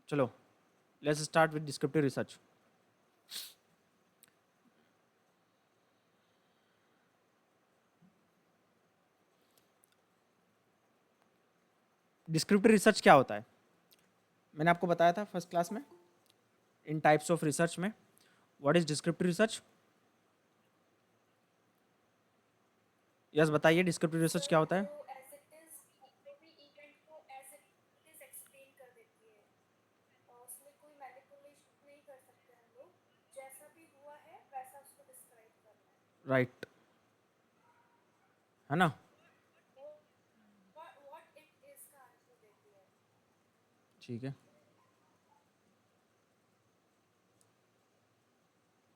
चलो let's start with descriptive research. Descriptive research क्या होता है? मैंने आपको बताया था फर्स्ट क्लास में इन टाइप्स ऑफ रिसर्च में. What is descriptive research? Yes बताइए, डिस्क्रिप्टिव रिसर्च क्या होता है? जो एज इट इज कोई भी इवेंट को एज इट इज एक्सप्लेन कर देती है और उसमें कोई मैनिपुलेशन नहीं कर सकते हम लोग. जैसा भी हुआ है वैसा उसको डिस्क्राइब करना है. राइट, है ना? वो व्हाट इट इज का आंसर देती है. ठीक है,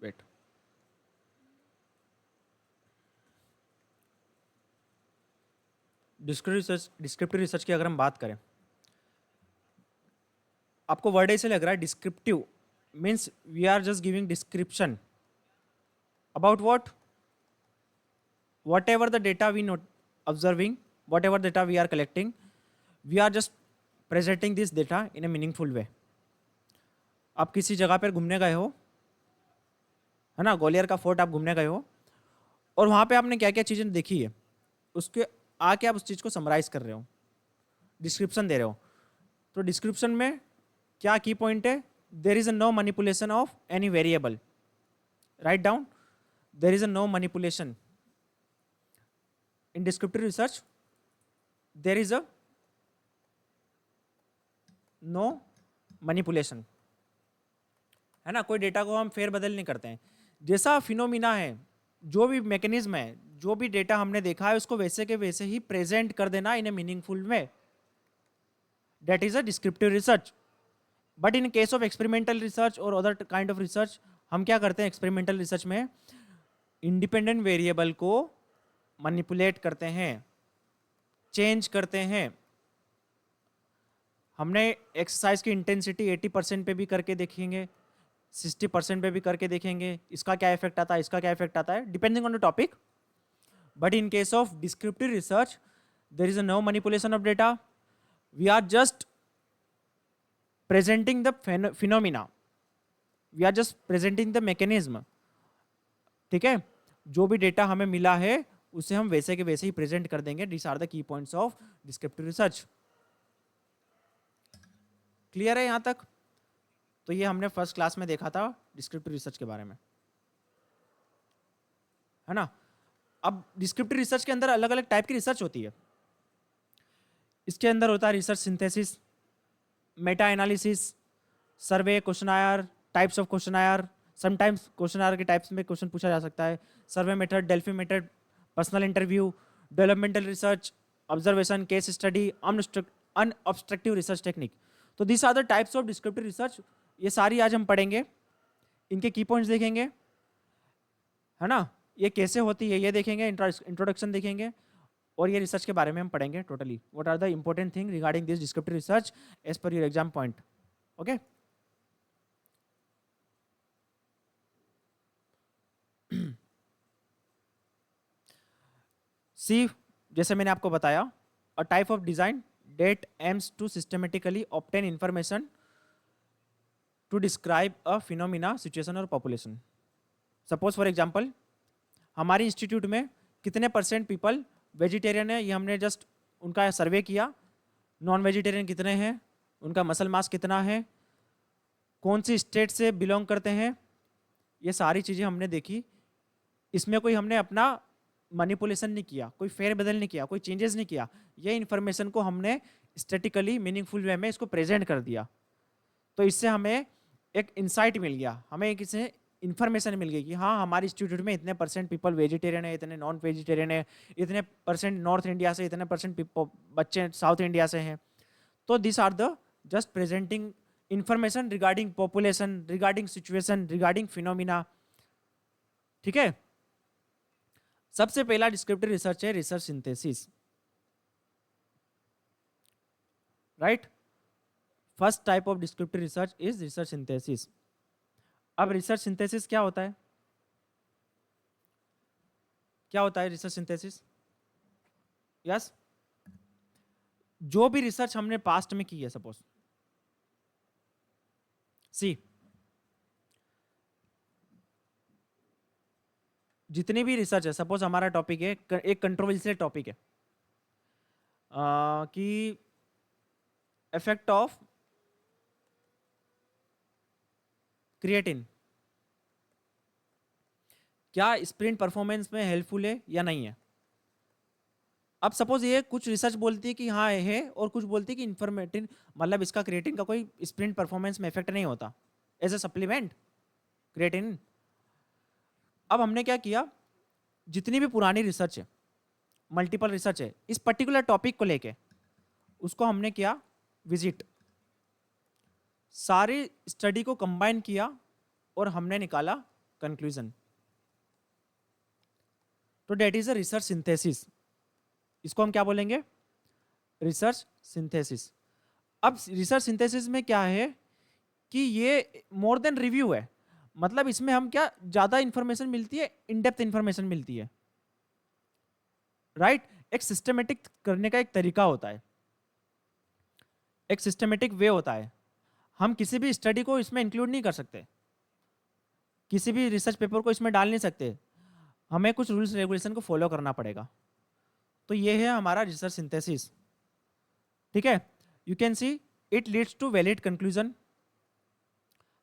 वेट. डिस्क्रिप्टिव रिसर्च की अगर हम बात करें, आपको वर्ड ऐसे लग रहा है descriptive means we are just giving description about whatever the data we not observing, whatever data we are collecting, we are just presenting this data in a meaningful way. आप किसी जगह पर घूमने गए हो, है ना, ग्वालियर का फोर्ट आप घूमने गए हो, और वहाँ पे आपने क्या क्या चीज़ें देखी है, उसके आके आप उस चीज़ को समराइज कर रहे हो, डिस्क्रिप्शन दे रहे हो. तो डिस्क्रिप्शन में क्या की पॉइंट है? There is a no manipulation of any variable. Write down, there is a no manipulation in descriptive research. There is a no manipulation, है ना. कोई डेटा को हम फेर बदल नहीं करते हैं. जैसा फिनोमिना है, जो भी मैकेनिज्म है, जो भी डेटा हमने देखा है उसको वैसे के वैसे ही प्रेजेंट कर देना in a meaningful way. That is a descriptive research. But in case of experimental research और अदर काइंड ऑफ रिसर्च, हम क्या करते हैं एक्सपेरिमेंटल रिसर्च में? इंडिपेंडेंट वेरिएबल को मैनिपुलेट करते हैं, चेंज करते हैं. हमने एक्सरसाइज की इंटेंसिटी 80% पे भी करके देखेंगे, 60% पे भी करके देखेंगे, इसका क्या इफेक्ट आता है, इसका क्या इफेक्ट आता है, depending on the topic. But in case of descriptive research, there is a no manipulation of data. We are just presenting the phenomena, we are just presenting the mechanism. ठीक है, जो भी डेटा हमें मिला है उसे हम वैसे के वैसे ही प्रेजेंट कर देंगे. This are the key points of descriptive research. Clear है यहां तक? तो ये हमने फर्स्ट क्लास में देखा था डिस्क्रिप्टिव रिसर्च के बारे में, है ना. अब डिस्क्रिप्टिव रिसर्च के अंदर अलग अलग टाइप की रिसर्च होती है. इसके अंदर होता है research synthesis, meta analysis, survey, questionnaire, types of questionnaire. Sometimes questionnaire के टाइप्स में क्वेश्चन पूछा जा सकता है. Survey method, Delphi method, personal interview, developmental research, observation, case study, unobstructive research technique. तो this are the types of descriptive research. ये सारी आज हम पढ़ेंगे, इनके की पॉइंट्स देखेंगे, है ना. ये कैसे होती है ये देखेंगे, इंट्रोडक्शन देखेंगे, और ये रिसर्च के बारे में हम पढ़ेंगे totally. What are the important thing regarding this descriptive research as per your exam point. Okay. See, जैसे मैंने आपको बताया, a type of design that aims to systematically obtain information to describe a phenomena, situation और population. Suppose for example, हमारे institute में कितने percent people vegetarian है, ये हमने जस्ट उनका सर्वे किया. नॉन वेजिटेरियन कितने हैं, उनका मसल मास कितना है, कौन सी स्टेट से बिलोंग करते हैं, ये सारी चीज़ें हमने देखी. इसमें कोई हमने अपना मैनिपुलेशन नहीं किया, कोई फेर बदल नहीं किया, कोई चेंजेस नहीं किया. ये इन्फॉर्मेशन को हमने स्टैटिकली मीनिंगफुल वे में इसको प्रेजेंट कर दिया. तो इससे हमें एक इंसाइट मिल गया, हमें एक इससे इन्फॉर्मेशन मिल गई कि हाँ हमारे इंस्टीट्यूट में इतने परसेंट पीपल वेजिटेरियन है, इतने नॉन वेजिटेरियन है, इतने परसेंट नॉर्थ इंडिया से, इतने परसेंट बच्चे साउथ इंडिया से हैं. तो this are the just presenting information regarding population, regarding situation, regarding phenomena. ठीक है. सबसे पहला डिस्क्रिप्टिव रिसर्च है research synthesis. Right, first type of descriptive research is research synthesis. अब रिसर्च सिंथेसिस क्या होता है? क्या होता है रिसर्च सिंथेसिस? यस, जो भी रिसर्च हमने पास्ट में की है, सपोज सी, जितनी भी रिसर्च है, सपोज हमारा टॉपिक है, एक कंट्रोवर्शियल टॉपिक है कि इफेक्ट ऑफ क्रिएटिन क्या स्प्रिंट परफॉर्मेंस में हेल्पफुल है या नहीं है। अब सपोज ये कुछ रिसर्च बोलती है कि हाँ है, और कुछ बोलती है कि इन्फॉर्मेटिव, मतलब इसका क्रिएटिन का कोई स्प्रिंट परफॉर्मेंस में इफेक्ट नहीं होता एज ए सप्लीमेंट क्रिएटिन। अब हमने क्या किया, जितनी भी पुरानी रिसर्च है, मल्टीपल रिसर्च है इस पर्टिकुलर टॉपिक को लेके, उसको हमने किया विजिट, सारी स्टडी को कंबाइन किया और हमने निकाला कंक्लूजन। तो date is a research synthesis, इसको हम क्या बोलेंगे, रिसर्च सिंथेसिस। अब रिसर्च सिंथेसिस में क्या है कि ये मोर देन रिव्यू है, मतलब इसमें हम क्या ज्यादा इंफॉर्मेशन मिलती है, इन डेप्थ इंफॉर्मेशन मिलती है, राइट। एक सिस्टमेटिक करने का एक तरीका होता है, एक सिस्टमेटिक वे होता है। हम किसी भी स्टडी को इसमें इंक्लूड नहीं कर सकते, किसी भी रिसर्च पेपर को इसमें डाल नहीं सकते, हमें कुछ रूल्स रेगुलेशन को फॉलो करना पड़ेगा। तो ये है हमारा रिसर्च सिंथेसिस, ठीक है। You can see it leads to valid conclusion,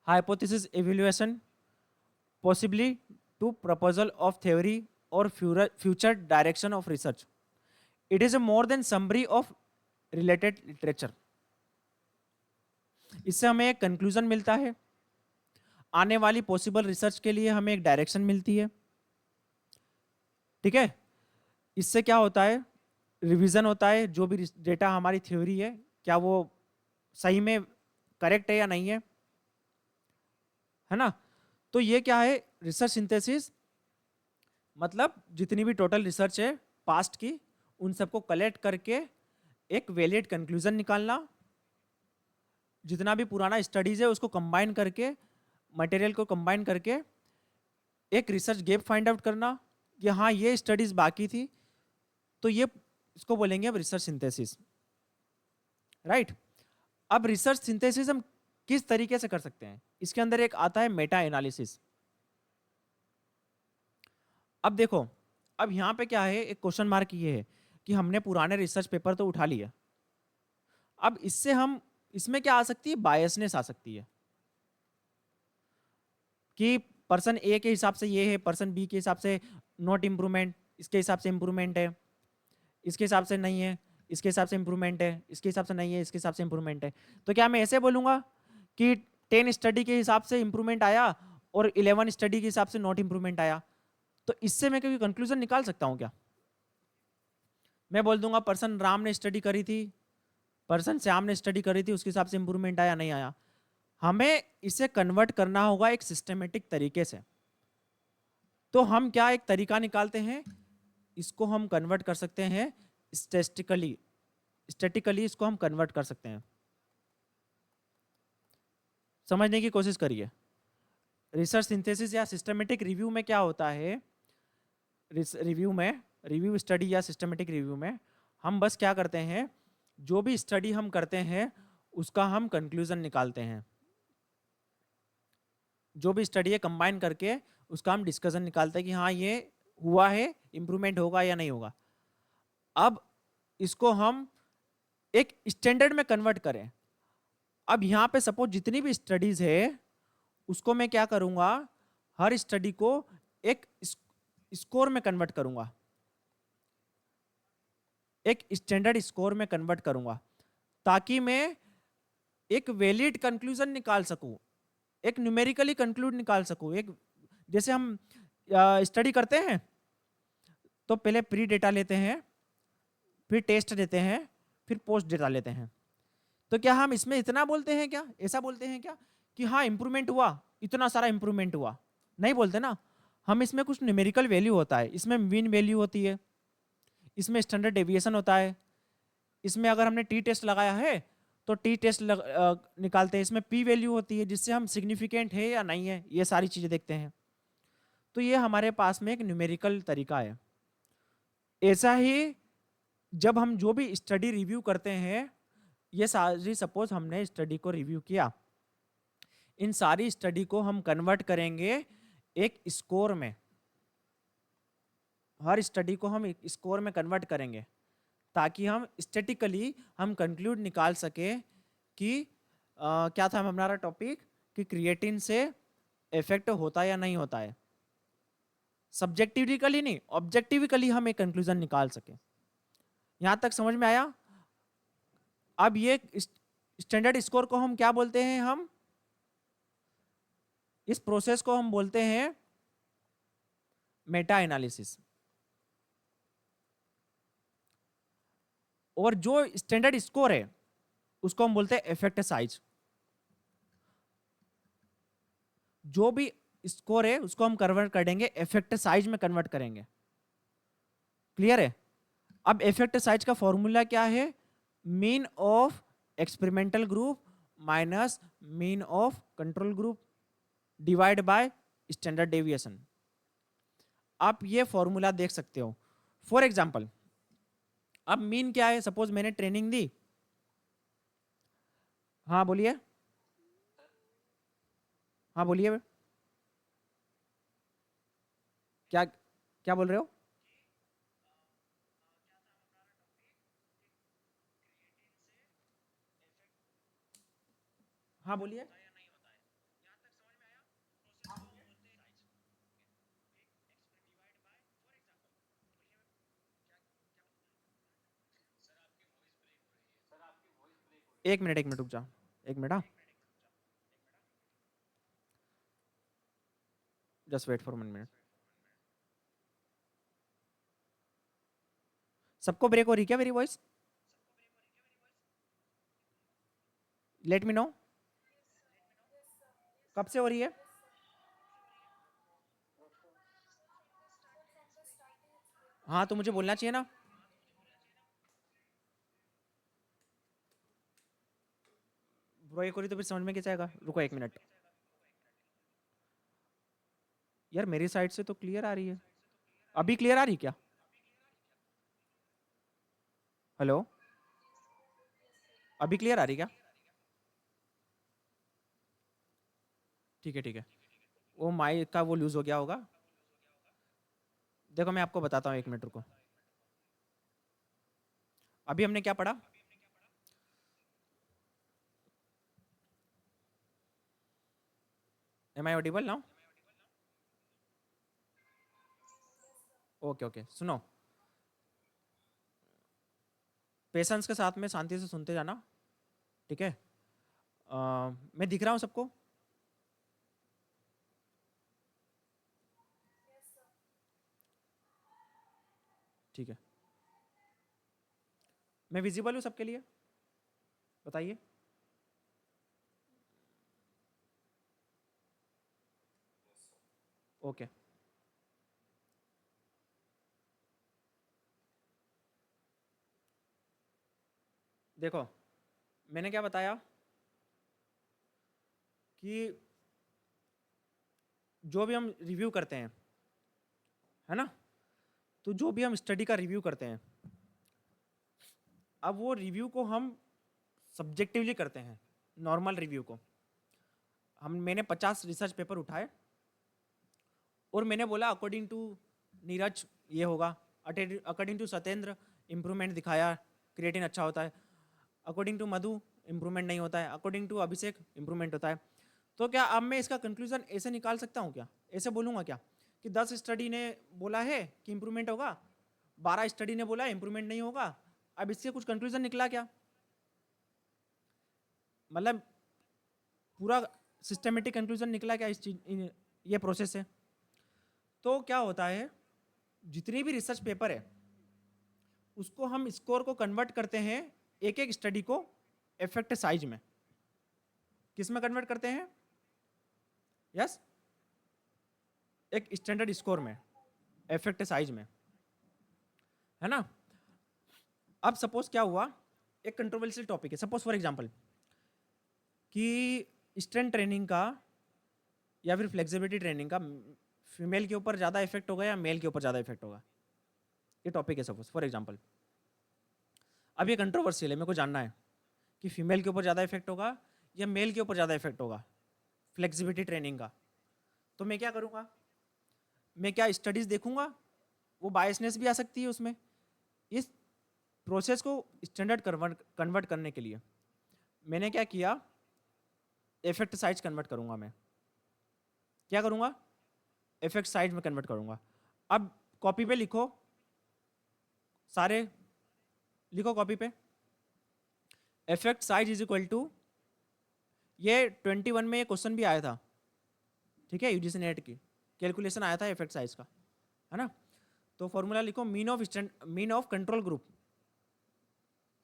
hypothesis evaluation, possibly to proposal of theory or future direction of research. It is a more than summary of related literature. इससे हमें एक conclusion मिलता है, आने वाली possible research के लिए हमें एक डायरेक्शन मिलती है, ठीक है। इससे क्या होता है, रिवीजन होता है, जो भी डेटा हमारी थ्योरी है क्या वो सही में करेक्ट है या नहीं है ना। तो ये क्या है रिसर्च सिंथेसिस, मतलब जितनी भी टोटल रिसर्च है पास्ट की, उन सबको कलेक्ट करके एक वैलिड कंक्लूजन निकालना, जितना भी पुराना स्टडीज है उसको कंबाइन करके, मटेरियल को कंबाइन करके एक रिसर्च गैप फाइंड आउट करना कि हाँ ये स्टडीज बाकी थी, तो ये इसको बोलेंगे अब रिसर्च सिंथेसिस, राइट। अब रिसर्च सिंथेसिस हम किस तरीके से कर सकते हैं, इसके अंदर एक आता है मेटा एनालिसिस। अब देखो, अब यहां पे क्या है, एक क्वेश्चन मार्क ये है कि हमने पुराने रिसर्च पेपर तो उठा लिया, अब इससे हम, इसमें क्या आ सकती है, बायसनेस आ सकती है कि पर्सन ए के हिसाब से ये है, पर्सन बी के हिसाब से नॉट इम्प्रूवमेंट, इसके हिसाब से इम्प्रूवमेंट है, इसके हिसाब से नहीं है, इसके हिसाब से इम्प्रूवमेंट है, इसके हिसाब से नहीं है, इसके हिसाब से इम्प्रूवमेंट है। तो क्या मैं ऐसे बोलूंगा कि 10 स्टडी के हिसाब से इम्प्रूवमेंट आया और 11 स्टडी के हिसाब से नॉट इम्प्रूवमेंट आया, तो इससे मैं कोई कंक्लूजन निकाल सकता हूं क्या। मैं बोल दूंगा पर्सन राम ने स्टडी करी थी, पर्सन श्याम ने स्टडी करी थी, उसके हिसाब से इंप्रूवमेंट आया नहीं आया। हमें इसे कन्वर्ट करना होगा एक सिस्टमेटिक तरीके से। तो हम क्या एक तरीका निकालते हैं, इसको हम कन्वर्ट कर सकते हैं स्टैटिस्टिकली, स्टैटिकली इसको हम कन्वर्ट कर सकते हैं। समझने की कोशिश करिए, रिसर्च सिंथेसिस या सिस्टमेटिक रिव्यू में क्या होता है, रिव्यू में, रिव्यू स्टडी या सिस्टमेटिक रिव्यू में हम बस क्या करते हैं, जो भी स्टडी हम करते हैं उसका हम कंक्लूजन निकालते हैं, जो भी स्टडी है कंबाइन करके उसका हम डिस्कशन निकालते हैं कि हाँ ये हुआ है, इंप्रूवमेंट होगा या नहीं होगा। अब इसको हम एक स्टैंडर्ड में कन्वर्ट करें। अब यहाँ पे सपोज जितनी भी स्टडीज है उसको मैं क्या करूँगा, हर स्टडी को एक स्कोर में कन्वर्ट करूँगा, एक स्टैंडर्ड स्कोर में कन्वर्ट करूँगा, ताकि मैं एक वैलिड कंक्लूजन निकाल सकूँ, एक न्यूमेरिकली कंक्लूड निकाल सकूँ। एक जैसे हम स्टडी करते हैं तो पहले प्री डेटा लेते हैं, फिर टेस्ट देते हैं, फिर पोस्ट डेटा लेते हैं। तो क्या हम इसमें इतना बोलते हैं क्या, ऐसा बोलते हैं क्या कि हाँ इंप्रूवमेंट हुआ, इतना सारा इंप्रूवमेंट हुआ, नहीं बोलते ना। हम इसमें कुछ न्यूमेरिकल वैल्यू होता है, इसमें मीन वैल्यू होती है, इसमें स्टैंडर्ड डेविएशन होता है, इसमें अगर हमने टी टेस्ट लगाया है तो टी टेस्ट निकालते हैं, इसमें पी वैल्यू होती है जिससे हम सिग्निफिकेंट है या नहीं है, ये सारी चीज़ें देखते हैं। तो ये हमारे पास में एक न्यूमेरिकल तरीका है। ऐसा ही जब हम जो भी स्टडी रिव्यू करते हैं, ये सारी, सपोज हमने स्टडी को रिव्यू किया, इन सारी स्टडी को हम कन्वर्ट करेंगे एक स्कोर में, हर स्टडी को हम एक स्कोर में कन्वर्ट करेंगे ताकि हम स्टैटिकली हम कंक्लूड निकाल सके कि क्या था हमारा टॉपिक, कि क्रिएटिन से इफेक्ट होता है या नहीं होता है। सब्जेक्टिवली नहीं, ऑब्जेक्टिवली हम एक कंक्लूजन निकाल सके। यहां तक समझ में आया? अब ये स्टैंडर्ड स्कोर को हम क्या बोलते हैं? हम इस प्रोसेस को हम बोलते हैं मेटा एनालिसिस। और जो स्टैंडर्ड स्कोर है उसको हम बोलते हैं इफेक्ट साइज। जो भी स्कोर है उसको हम कन्वर्ट कर देंगे इफेक्ट साइज में, कन्वर्ट करेंगे। क्लियर है? अब इफेक्ट साइज का फॉर्मूला क्या है? Mean of experimental group minus mean of control group divide by standard deviation. आप ये फॉर्मूला देख सकते हो। फॉर एग्जांपल, अब मीन क्या है? सपोज मैंने ट्रेनिंग दी। हाँ बोलिए, हाँ बोलिए, क्या क्या बोल रहे हो? हाँ बोलिए। एक मिनट रुक जा, एक मिनट। हाँ, जस्ट वेट फॉर 1 मिनट। सबको ब्रेक हो रही क्या मेरी वॉइस? Let me know. कब से हो रही है? हाँ तो मुझे बोलना चाहिए ना। ब्रेक हो रही तो फिर समझ में कैसे आएगा? रुको 1 मिनट। यार मेरी साइड से तो क्लियर आ रही है। अभी क्लियर आ रही क्या? हेलो, अभी क्लियर आ रही क्या? ठीक है ठीक है। वो माइक का वो लूज हो गया होगा। देखो मैं आपको बताता हूँ, 1 मिनट रुको। अभी हमने क्या पढ़ा? Am I audible now? Okay okay, सुनो। पेशेंस के साथ में शांति से सुनते जाना, ठीक है? मैं दिख रहा हूँ सबको? ठीक है। मैं विजिबल हूँ सबके लिए? बताइए। ओके। देखो मैंने क्या बताया कि जो भी हम रिव्यू करते हैं, है ना, तो जो भी हम स्टडी का रिव्यू करते हैं, अब वो रिव्यू को हम सब्जेक्टिवली करते हैं। नॉर्मल रिव्यू को मैंने 50 रिसर्च पेपर उठाए और मैंने बोला अकॉर्डिंग टू नीरज ये होगा, अकॉर्डिंग टू सत्येंद्र इम्प्रूवमेंट दिखाया, क्रिएटिन अच्छा होता है, अकॉर्डिंग टू मधु इम्प्रूवमेंट नहीं होता है, अकॉर्डिंग टू अभिषेक इम्प्रूवमेंट होता है। तो क्या अब मैं इसका कंक्लूजन ऐसे निकाल सकता हूँ क्या? ऐसे बोलूँगा क्या कि 10 स्टडी ने बोला है कि इम्प्रूवमेंट होगा, 12 स्टडी ने बोला इम्प्रूवमेंट नहीं होगा, अब इससे कुछ कंक्लूजन निकला क्या? मतलब पूरा सिस्टमेटिक कंक्लूजन निकला क्या इस चीज, ये प्रोसेस से? तो क्या होता है, जितनी भी रिसर्च पेपर है उसको हम स्कोर को कन्वर्ट करते हैं एक एक स्टडी को इफेक्ट साइज में। किस में कन्वर्ट करते हैं? यस, एक स्टैंडर्ड स्कोर में, इफेक्ट साइज में, है ना? अब सपोज क्या हुआ, एक कंट्रोवर्शियल टॉपिक है, सपोज फॉर एग्जांपल कि स्ट्रेंथ ट्रेनिंग का या फिर फ्लेक्सिबिलिटी ट्रेनिंग का फीमेल के ऊपर ज़्यादा इफेक्ट होगा या मेल के ऊपर ज़्यादा इफेक्ट होगा। ये टॉपिक है सपोज फॉर एग्जांपल। अब ये कंट्रोवर्शियल है, मेरे को जानना है कि फीमेल के ऊपर ज़्यादा इफेक्ट होगा या मेल के ऊपर ज़्यादा इफेक्ट होगा। फ्लेक्सिबिलिटी ट्रेनिंग का, तो मैं क्या करूँगा, मैं क्या स्टडीज़ देखूंगा, वो बायसनेस भी आ सकती है उसमें। इस प्रोसेस को स्टैंडर्ड कन्वर्ट करने के लिए मैंने क्या किया, इफेक्ट साइज कन्वर्ट करूंगा मैं। क्या करूंगा, इफेक्ट साइज में कन्वर्ट करूंगा। अब कॉपी पे लिखो, सारे लिखो कॉपी पे, effect size is equal to, ये 21 में ये क्वेश्चन भी आया था, ठीक है, यूजीसी नेट की कैलकुलेशन आया था इफेक्ट साइज का, है ना। तो फॉर्मूला लिखो, mean of control group,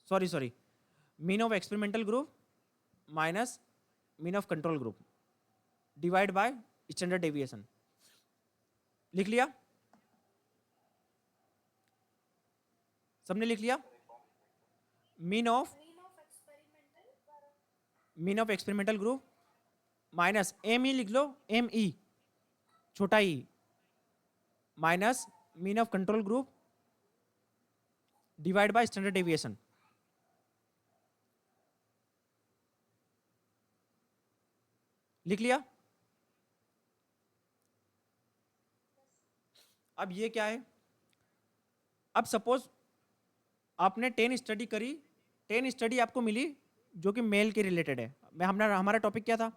sorry mean of experimental group minus mean of control group divide by standard deviation. लिख लिया, सबने लिख लिया। Mean of experimental group minus M E लिख लो, एम ई छोटा E minus mean of control group divide by standard deviation. लिख लिया। अब ये क्या है, अब सपोज आपने 10 स्टडी करी, 10 स्टडी आपको मिली जो कि मेल के रिलेटेड है। मैं हमारा टॉपिक क्या था,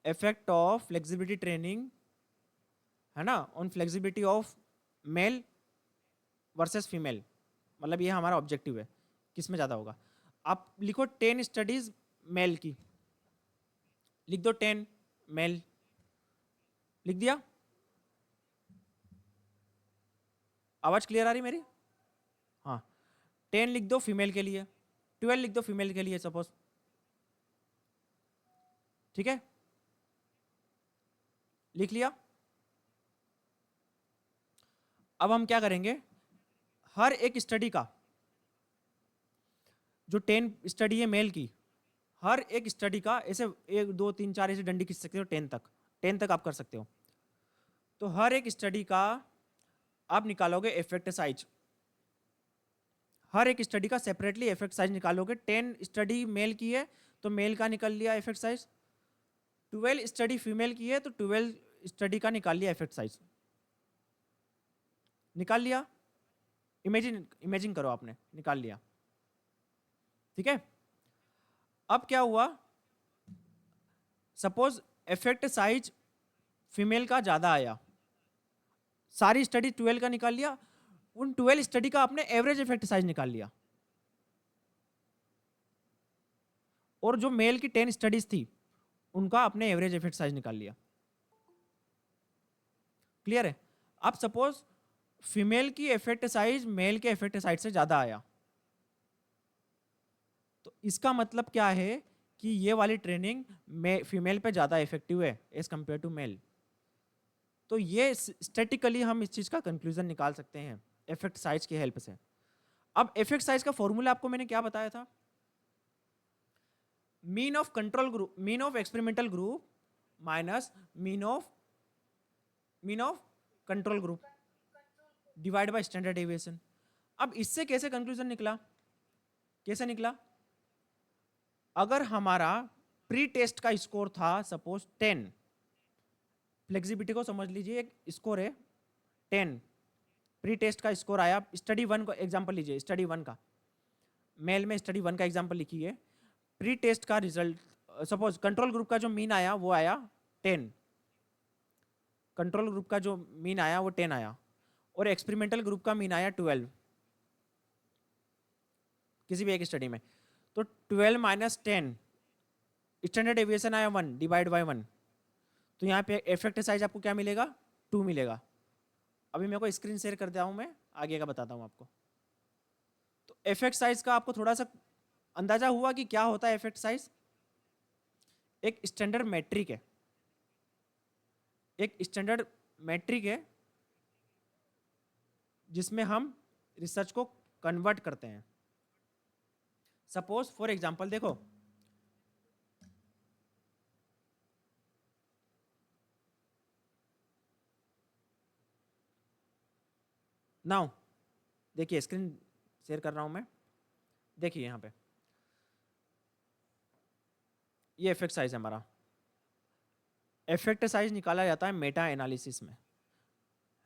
इफेक्ट ऑफ फ्लेक्सिबिलिटी ट्रेनिंग, है ना, on flexibility of male versus female, मतलब ये हमारा ऑब्जेक्टिव है, किस में ज़्यादा होगा। आप लिखो 10 स्टडीज मेल की, लिख दो 10 मेल, लिख दिया। आवाज़ क्लियर आ रही मेरी, हाँ। 10 लिख दो फीमेल के लिए, 12 लिख दो फीमेल के लिए सपोज, ठीक है, लिख लिया। अब हम क्या करेंगे, हर एक स्टडी का, जो 10 स्टडी है मेल की, हर एक स्टडी का ऐसे 1 2 3 4 ऐसे डंडी खींच सकते हो 10 तक, 10 तक आप कर सकते हो। तो हर एक स्टडी का आप निकालोगे इफेक्ट साइज, हर एक स्टडी का सेपरेटली इफेक्ट साइज निकालोगे। 10 स्टडी मेल की है तो मेल का निकाल लिया इफेक्ट साइज, 12 स्टडी फीमेल की है तो 12 स्टडी का निकाल लिया इफेक्ट साइज, निकाल लिया। इमेजिन करो, आपने निकाल लिया, ठीक है। अब क्या हुआ, सपोज इफेक्ट साइज फीमेल का ज्यादा आया, सारी स्टडी 12 का निकाल लिया, उन 12 स्टडी का आपने एवरेज इफेक्ट साइज निकाल लिया, और जो मेल की 10 स्टडीज थी उनका आपने एवरेज इफेक्ट साइज निकाल लिया। क्लियर है। अब सपोज फीमेल की इफेक्ट साइज मेल के इफेक्ट साइज से ज्यादा आया, तो इसका मतलब क्या है कि ये वाली ट्रेनिंग फीमेल पे ज्यादा इफेक्टिव है एज कंपेयर टू मेल। तो ये स्टैटिकली हम इस चीज का कंक्लूजन निकाल सकते हैं इफेक्ट साइज की हेल्प से। अब इफेक्ट साइज का फॉर्मूला आपको मैंने क्या बताया था, mean of control group, mean of experimental group minus mean of control group divide by standard deviation. अब इससे कैसे कंक्लूजन निकला, कैसे निकला, अगर हमारा प्री टेस्ट का स्कोर था सपोज 10, फ्लेक्सिबिलिटी को समझ लीजिए एक स्कोर है 10, प्री टेस्ट का स्कोर आया, स्टडी 1 का एग्जांपल लीजिए, स्टडी 1 का, मेल में स्टडी 1 का एग्जांपल लिखिए, प्री टेस्ट का रिजल्ट सपोज कंट्रोल ग्रुप का जो मीन आया वो आया 10, कंट्रोल ग्रुप का जो मीन आया वो 10 आया, और एक्सपेरिमेंटल ग्रुप का मीन आया 12 किसी भी एक स्टडी में, तो 12 माइनस 10, स्टैंडर्ड डेविएशन आया 1 डिवाइड बाय 1, तो यहाँ पे इफेक्ट साइज आपको क्या मिलेगा, 2 मिलेगा। अभी मेरे को स्क्रीन शेयर कर दिया हूँ, मैं आगे का बताता हूँ आपको। तो इफेक्ट साइज का आपको थोड़ा सा अंदाजा हुआ कि क्या होता है इफेक्ट साइज, एक स्टैंडर्ड मैट्रिक है, एक स्टैंडर्ड मैट्रिक है जिसमें हम रिसर्च को कन्वर्ट करते हैं। सपोज फॉर एग्जांपल देखो, नाउ देखिए स्क्रीन शेयर कर रहा हूं मैं, देखिए यहां पे ये इफेक्ट साइज है हमारा, इफेक्ट साइज निकाला जाता है मेटा एनालिसिस में,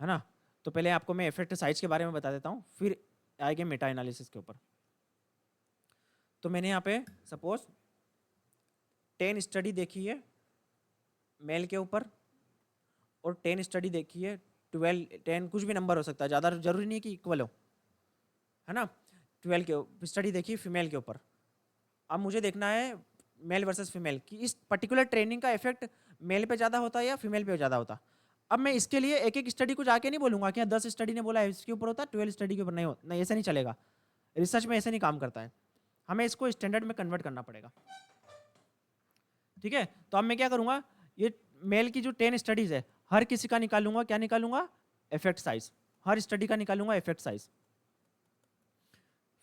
है ना। तो पहले आपको मैं इफेक्ट साइज के बारे में बता देता हूँ, फिर आएंगे मेटा एनालिसिस के ऊपर। तो मैंने यहाँ पे सपोज 10 स्टडी देखी है मेल के ऊपर, और 10 स्टडी देखी है 12, 10 कुछ भी नंबर हो सकता है, ज़्यादा जरूरी नहीं कि इक्वल हो, है ना। 12 के स्टडी देखी फीमेल के ऊपर। अब मुझे देखना है मेल वर्सेस फीमेल कि इस पर्टिकुलर ट्रेनिंग का इफेक्ट मेल पे ज़्यादा होता है या फीमेल पे ज़्यादा होता। अब मैं इसके लिए एक एक स्टडी को जाके नहीं बोलूँगा कि 10 स्टडी ने बोला है इसके ऊपर होता है, 12 स्टडी के ऊपर नहीं होता, नहीं ऐसा नहीं चलेगा। रिसर्च में ऐसे नहीं काम करता है, हमें इसको स्टैंडर्ड में कन्वर्ट करना पड़ेगा, ठीक है। तो अब मैं क्या करूँगा, ये मेल की जो 10 स्टडीज़ है हर किसी का निकालूंगा, क्या निकालूंगा, इफेक्ट साइज, हर स्टडी का निकालूंगा इफेक्ट साइज।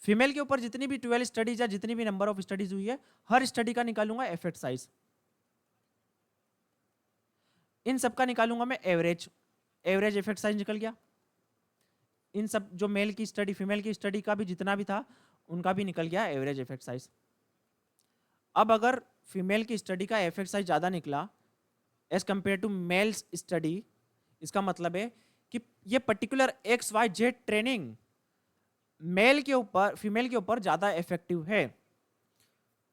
फीमेल के ऊपर जितनी भी 12 स्टडीज या जितनी भी नंबर ऑफ स्टडीज हुई है हर स्टडी का निकालूंगा इफेक्ट साइज। इन सब का निकालूंगा मैं एवरेज, एवरेज इफेक्ट साइज निकल गया। इन सब जो मेल की स्टडी फीमेल की स्टडी का भी जितना भी था उनका भी निकल गया एवरेज इफेक्ट साइज। अब अगर फीमेल की स्टडी का इफेक्ट साइज ज़्यादा निकला as compare to males study, इसका मतलब है कि ये पर्टिकुलर XYZ ट्रेनिंग मेल के ऊपर फीमेल के ऊपर ज़्यादा इफेक्टिव है।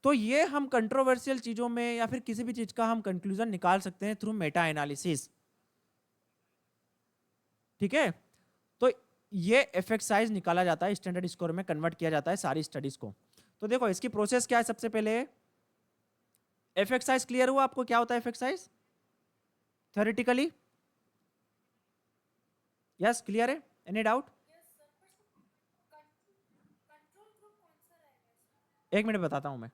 तो ये हम कंट्रोवर्शियल चीज़ों में या फिर किसी भी चीज़ का हम कंक्लूजन निकाल सकते हैं थ्रू मेटा एनालिसिस, ठीक है। तो ये इफेक्ट साइज निकाला जाता है, स्टैंडर्ड स्कोर में कन्वर्ट किया जाता है सारी स्टडीज को। तो देखो इसकी प्रोसेस क्या है, सबसे पहले इफेक्ट साइज क्लियर हुआ आपको, क्या होता है effect size theoretically? Yes clear है, एनी डाउट? यस सर, पर कंट्रोल ग्रुप कौन सा रहेगा इसमें? एक मिनट बताता हूं मैं,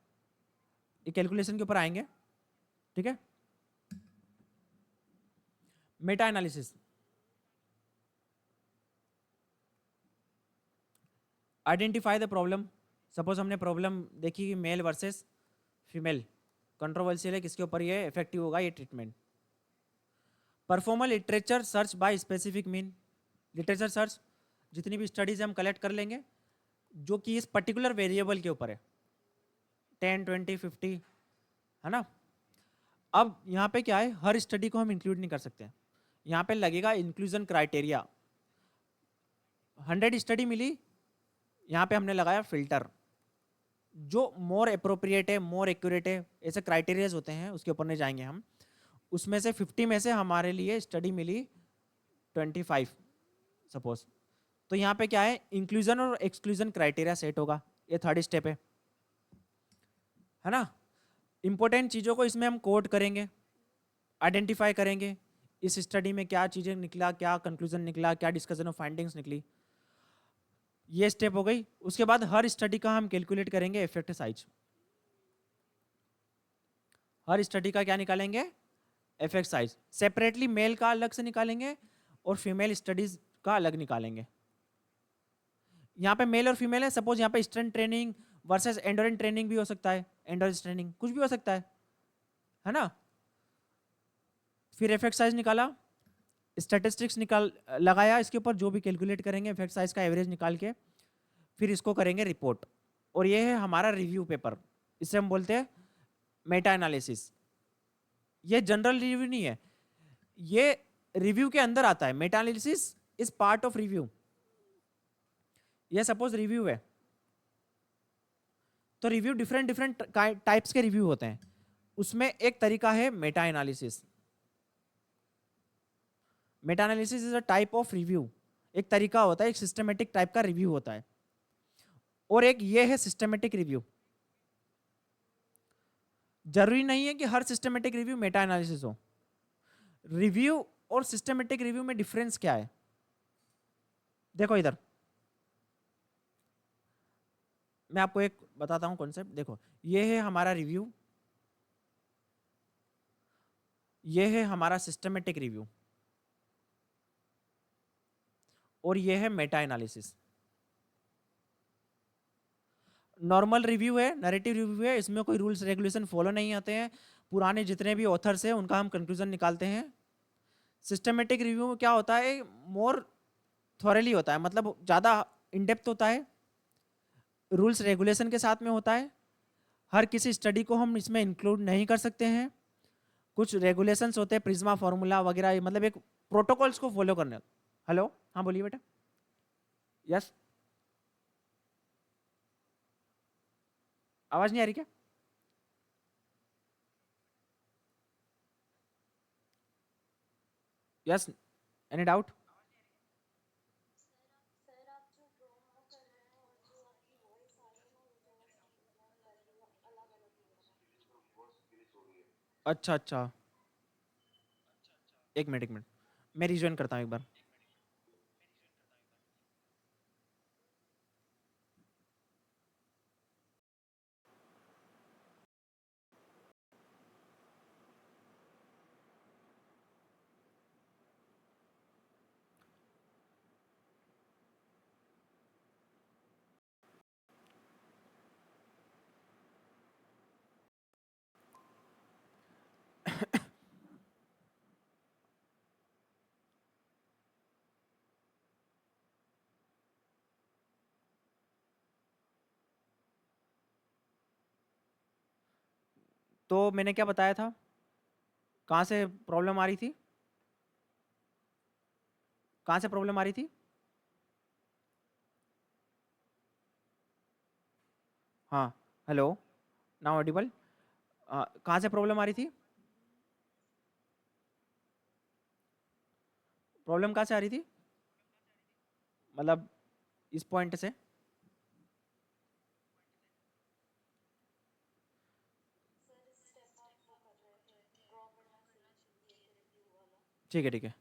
ये कैलकुलेशन के ऊपर आएंगे, ठीक है। Meta analysis, identify the problem. Suppose हमने प्रॉब्लम देखी कि मेल वर्सेस फीमेल कंट्रोवर्शियल है, किसके ऊपर ये इफेक्टिव होगा ये treatment. Perform literature search by specific mean, literature search जितनी भी स्टडीज हम कलेक्ट कर लेंगे जो कि इस पर्टिकुलर वेरिएबल के ऊपर है, 10, 20, 50, है ना। अब यहाँ पे क्या है, हर स्टडी को हम इंक्लूड नहीं कर सकते, यहाँ पे लगेगा इंक्लूजन क्राइटेरिया। 100 स्टडी मिली, यहाँ पे हमने लगाया फिल्टर, जो मोर अप्रोप्रिएट है, मोर एक्यूरेट है, ऐसे क्राइटेरियाज होते हैं, उसके ऊपर नहीं जाएंगे हम। उसमें से 50 में से हमारे लिए स्टडी मिली 25 सपोज, तो यहाँ पे क्या है, इंक्लूजन और एक्सक्लूजन क्राइटेरिया सेट होगा, ये थर्ड स्टेप है ना। इंपॉर्टेंट चीज़ों को इसमें हम कोड करेंगे, आइडेंटिफाई करेंगे, इस स्टडी में क्या चीज़ें निकला, क्या कंक्लूजन निकला, क्या डिस्कशन ऑफ फाइंडिंग्स निकली, ये स्टेप हो गई। उसके बाद हर स्टडी का हम कैलकुलेट करेंगे इफेक्ट साइज, हर स्टडी का क्या निकालेंगे, इफेक्ट साइज। सेपरेटली मेल का अलग से निकालेंगे और फीमेल स्टडीज का अलग निकालेंगे। यहाँ पे मेल और फीमेल है, सपोज यहाँ पे strength training versus endurance training भी हो सकता है, एंडोरेंस ट्रेनिंग कुछ भी हो सकता है ना। फिर इफेक्ट साइज निकाला, स्टैटिस्टिक्स निकाल लगाया इसके ऊपर, जो भी कैलकुलेट करेंगे इफेक्ट साइज का एवरेज निकाल के, फिर इसको करेंगे रिपोर्ट, और ये है हमारा रिव्यू पेपर, इसे हम बोलते हैं मेटा एनालिसिस। ये जनरल रिव्यू नहीं है, ये रिव्यू के अंदर आता है, Meta analysis is part of review. ये सपोज रिव्यू है, तो रिव्यू डिफरेंट डिफरेंट टाइप्स के रिव्यू होते हैं, उसमें एक तरीका है Meta analysis. Meta analysis is a type of review, एक तरीका होता है, एक सिस्टमेटिक टाइप का रिव्यू होता है, और एक ये है सिस्टमेटिक रिव्यू। जरूरी नहीं है कि हर सिस्टमेटिक रिव्यू मेटा एनालिसिस हो। रिव्यू और सिस्टमेटिक रिव्यू में डिफरेंस क्या है, देखो इधर मैं आपको एक बताता हूं कॉन्सेप्ट। देखो ये है हमारा रिव्यू, ये है हमारा सिस्टमेटिक रिव्यू, और ये है मेटा एनालिसिस। नॉर्मल रिव्यू है, नैरेटिव रिव्यू है, इसमें कोई रूल्स रेगुलेशन फॉलो नहीं आते हैं, पुराने जितने भी ऑथर्स हैं उनका हम कंक्लूजन निकालते हैं। सिस्टमेटिक रिव्यू में क्या होता है, मोर थॉरली होता है, मतलब ज़्यादा इनडेप्थ होता है, रूल्स रेगुलेशन के साथ में होता है, हर किसी स्टडी को हम इसमें इंक्लूड नहीं कर सकते हैं, कुछ रेगुलेशंस होते हैं, प्रिज्मा फॉर्मूला वगैरह, मतलब एक प्रोटोकॉल्स को फॉलो करने। हेलो, हाँ बोलिए बेटा। यस, आवाज नहीं आ रही क्या? Yes, any doubt? सर आप जो प्रोमो कर रहे हैं और जो आपकी वॉइस आ रही है ना, वो थोड़ा सा मतलब अलग अलग लग रहा है। अच्छा अच्छा, एक मिनट एक मिनट, मैं रिज्वाइन करता हूँ एक बार। तो मैंने क्या बताया था, कहाँ से प्रॉब्लम आ रही थी, कहाँ से प्रॉब्लम आ रही थी? हाँ, हेलो, नाउ ऑडिबल। कहाँ से प्रॉब्लम आ रही थी? प्रॉब्लम कहाँ से आ रही थी, मतलब इस पॉइंट से? सर स्टेप आप वो कर रहे थे, ड्रॉप एंड सॉल्यूशन दिए थे रिव्यू वाला। ठीक है ठीक है,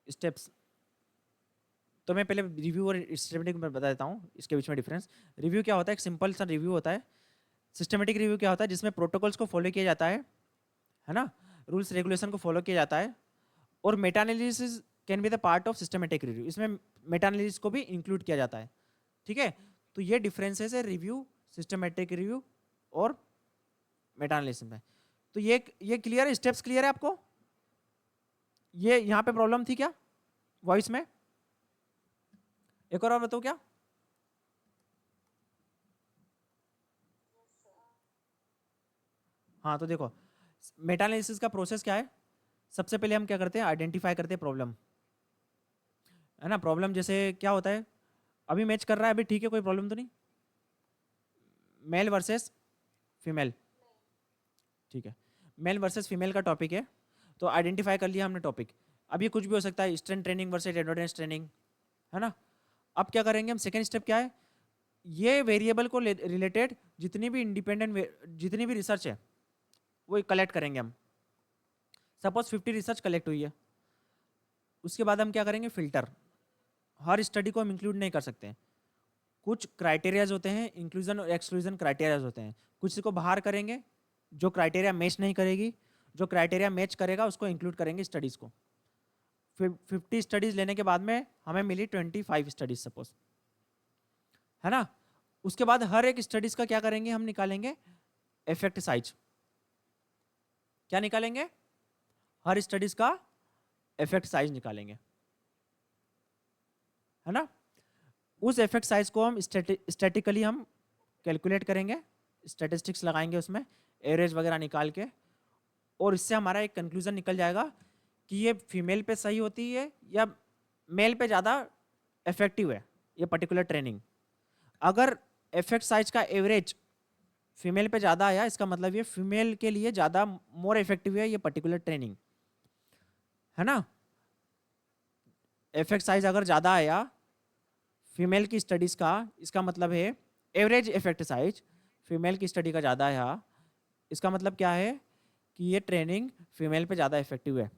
स्टेप्स। तो मैं पहले रिव्यू और सिस्टमेटिक में बता देता हूँ इसके बीच में डिफरेंस। रिव्यू क्या होता है, एक सिंपल सा रिव्यू होता है। सिस्टमेटिक रिव्यू क्या होता है, जिसमें प्रोटोकॉल्स को फॉलो किया जाता है ना, रूल्स रेगुलेशन को फॉलो किया जाता है। और Meta analysis can be the part of systematic review, इसमें मेटा एनालिसिस को भी इंक्लूड किया जाता है। ठीक है, तो ये डिफरेंसेस है रिव्यू, सिस्टमेटिक रिव्यू और मेटा एनालिसिस में। तो ये क्लियर है, स्टेप्स क्लियर है आपको? ये यहाँ पे प्रॉब्लम थी क्या वॉइस में? एक और बताओ क्या? हाँ, तो देखो, मेटा एनालिसिस का प्रोसेस क्या है। सबसे पहले हम क्या करते हैं, आइडेंटिफाई करते हैं प्रॉब्लम, है ना। प्रॉब्लम जैसे क्या होता है, अभी मैच कर रहा है, अभी ठीक है, कोई प्रॉब्लम तो नहीं, मेल वर्सेस फीमेल, ठीक है, मेल वर्सेस फीमेल का टॉपिक है। तो आइडेंटिफाई कर लिया हमने टॉपिक। अब ये कुछ भी हो सकता है, strength training versus endurance training, है ना। अब क्या करेंगे हम, सेकेंड स्टेप क्या है, ये वेरिएबल को रिलेटेड जितनी भी इंडिपेंडेंट जितनी भी रिसर्च है वो कलेक्ट करेंगे हम। सपोज 50 रिसर्च कलेक्ट हुई है, उसके बाद हम क्या करेंगे, फिल्टर। हर स्टडी को हम इंक्लूड नहीं कर सकते हैं, कुछ क्राइटेरियाज होते हैं, इंक्लूजन और एक्सक्लूजन क्राइटेरियाज होते हैं, कुछ को बाहर करेंगे, जो क्राइटेरिया मैच नहीं करेगी, जो क्राइटेरिया मैच करेगा उसको इंक्लूड करेंगे स्टडीज़ को। 50 स्टडीज़ लेने के बाद में हमें मिली 25 स्टडीज सपोज, है ना। उसके बाद हर एक स्टडीज़ का क्या करेंगे, हम निकालेंगे इफेक्ट साइज। क्या निकालेंगे, हर स्टडीज़ का इफेक्ट साइज निकालेंगे, है ना। उस इफेक्ट साइज को हम स्टैटिकली हम कैलकुलेट करेंगे, स्टैटिस्टिक्स लगाएंगे उसमें, एवरेज वगैरह निकाल के, और इससे हमारा एक कंक्लूजन निकल जाएगा कि ये फीमेल पे सही होती है या मेल पे ज़्यादा इफेक्टिव है ये पर्टिकुलर ट्रेनिंग। अगर इफेक्ट साइज का एवरेज फीमेल पे ज़्यादा आया, इसका मतलब ये फीमेल के लिए ज़्यादा मोर इफेक्टिव है ये पर्टिकुलर ट्रेनिंग, है ना। इफेक्ट साइज अगर ज़्यादा आया फीमेल की स्टडीज़ का, इसका मतलब है एवरेज इफेक्ट साइज फीमेल की स्टडी का ज़्यादा है, इसका मतलब क्या है कि ये ट्रेनिंग फीमेल पे ज़्यादा इफेक्टिव है।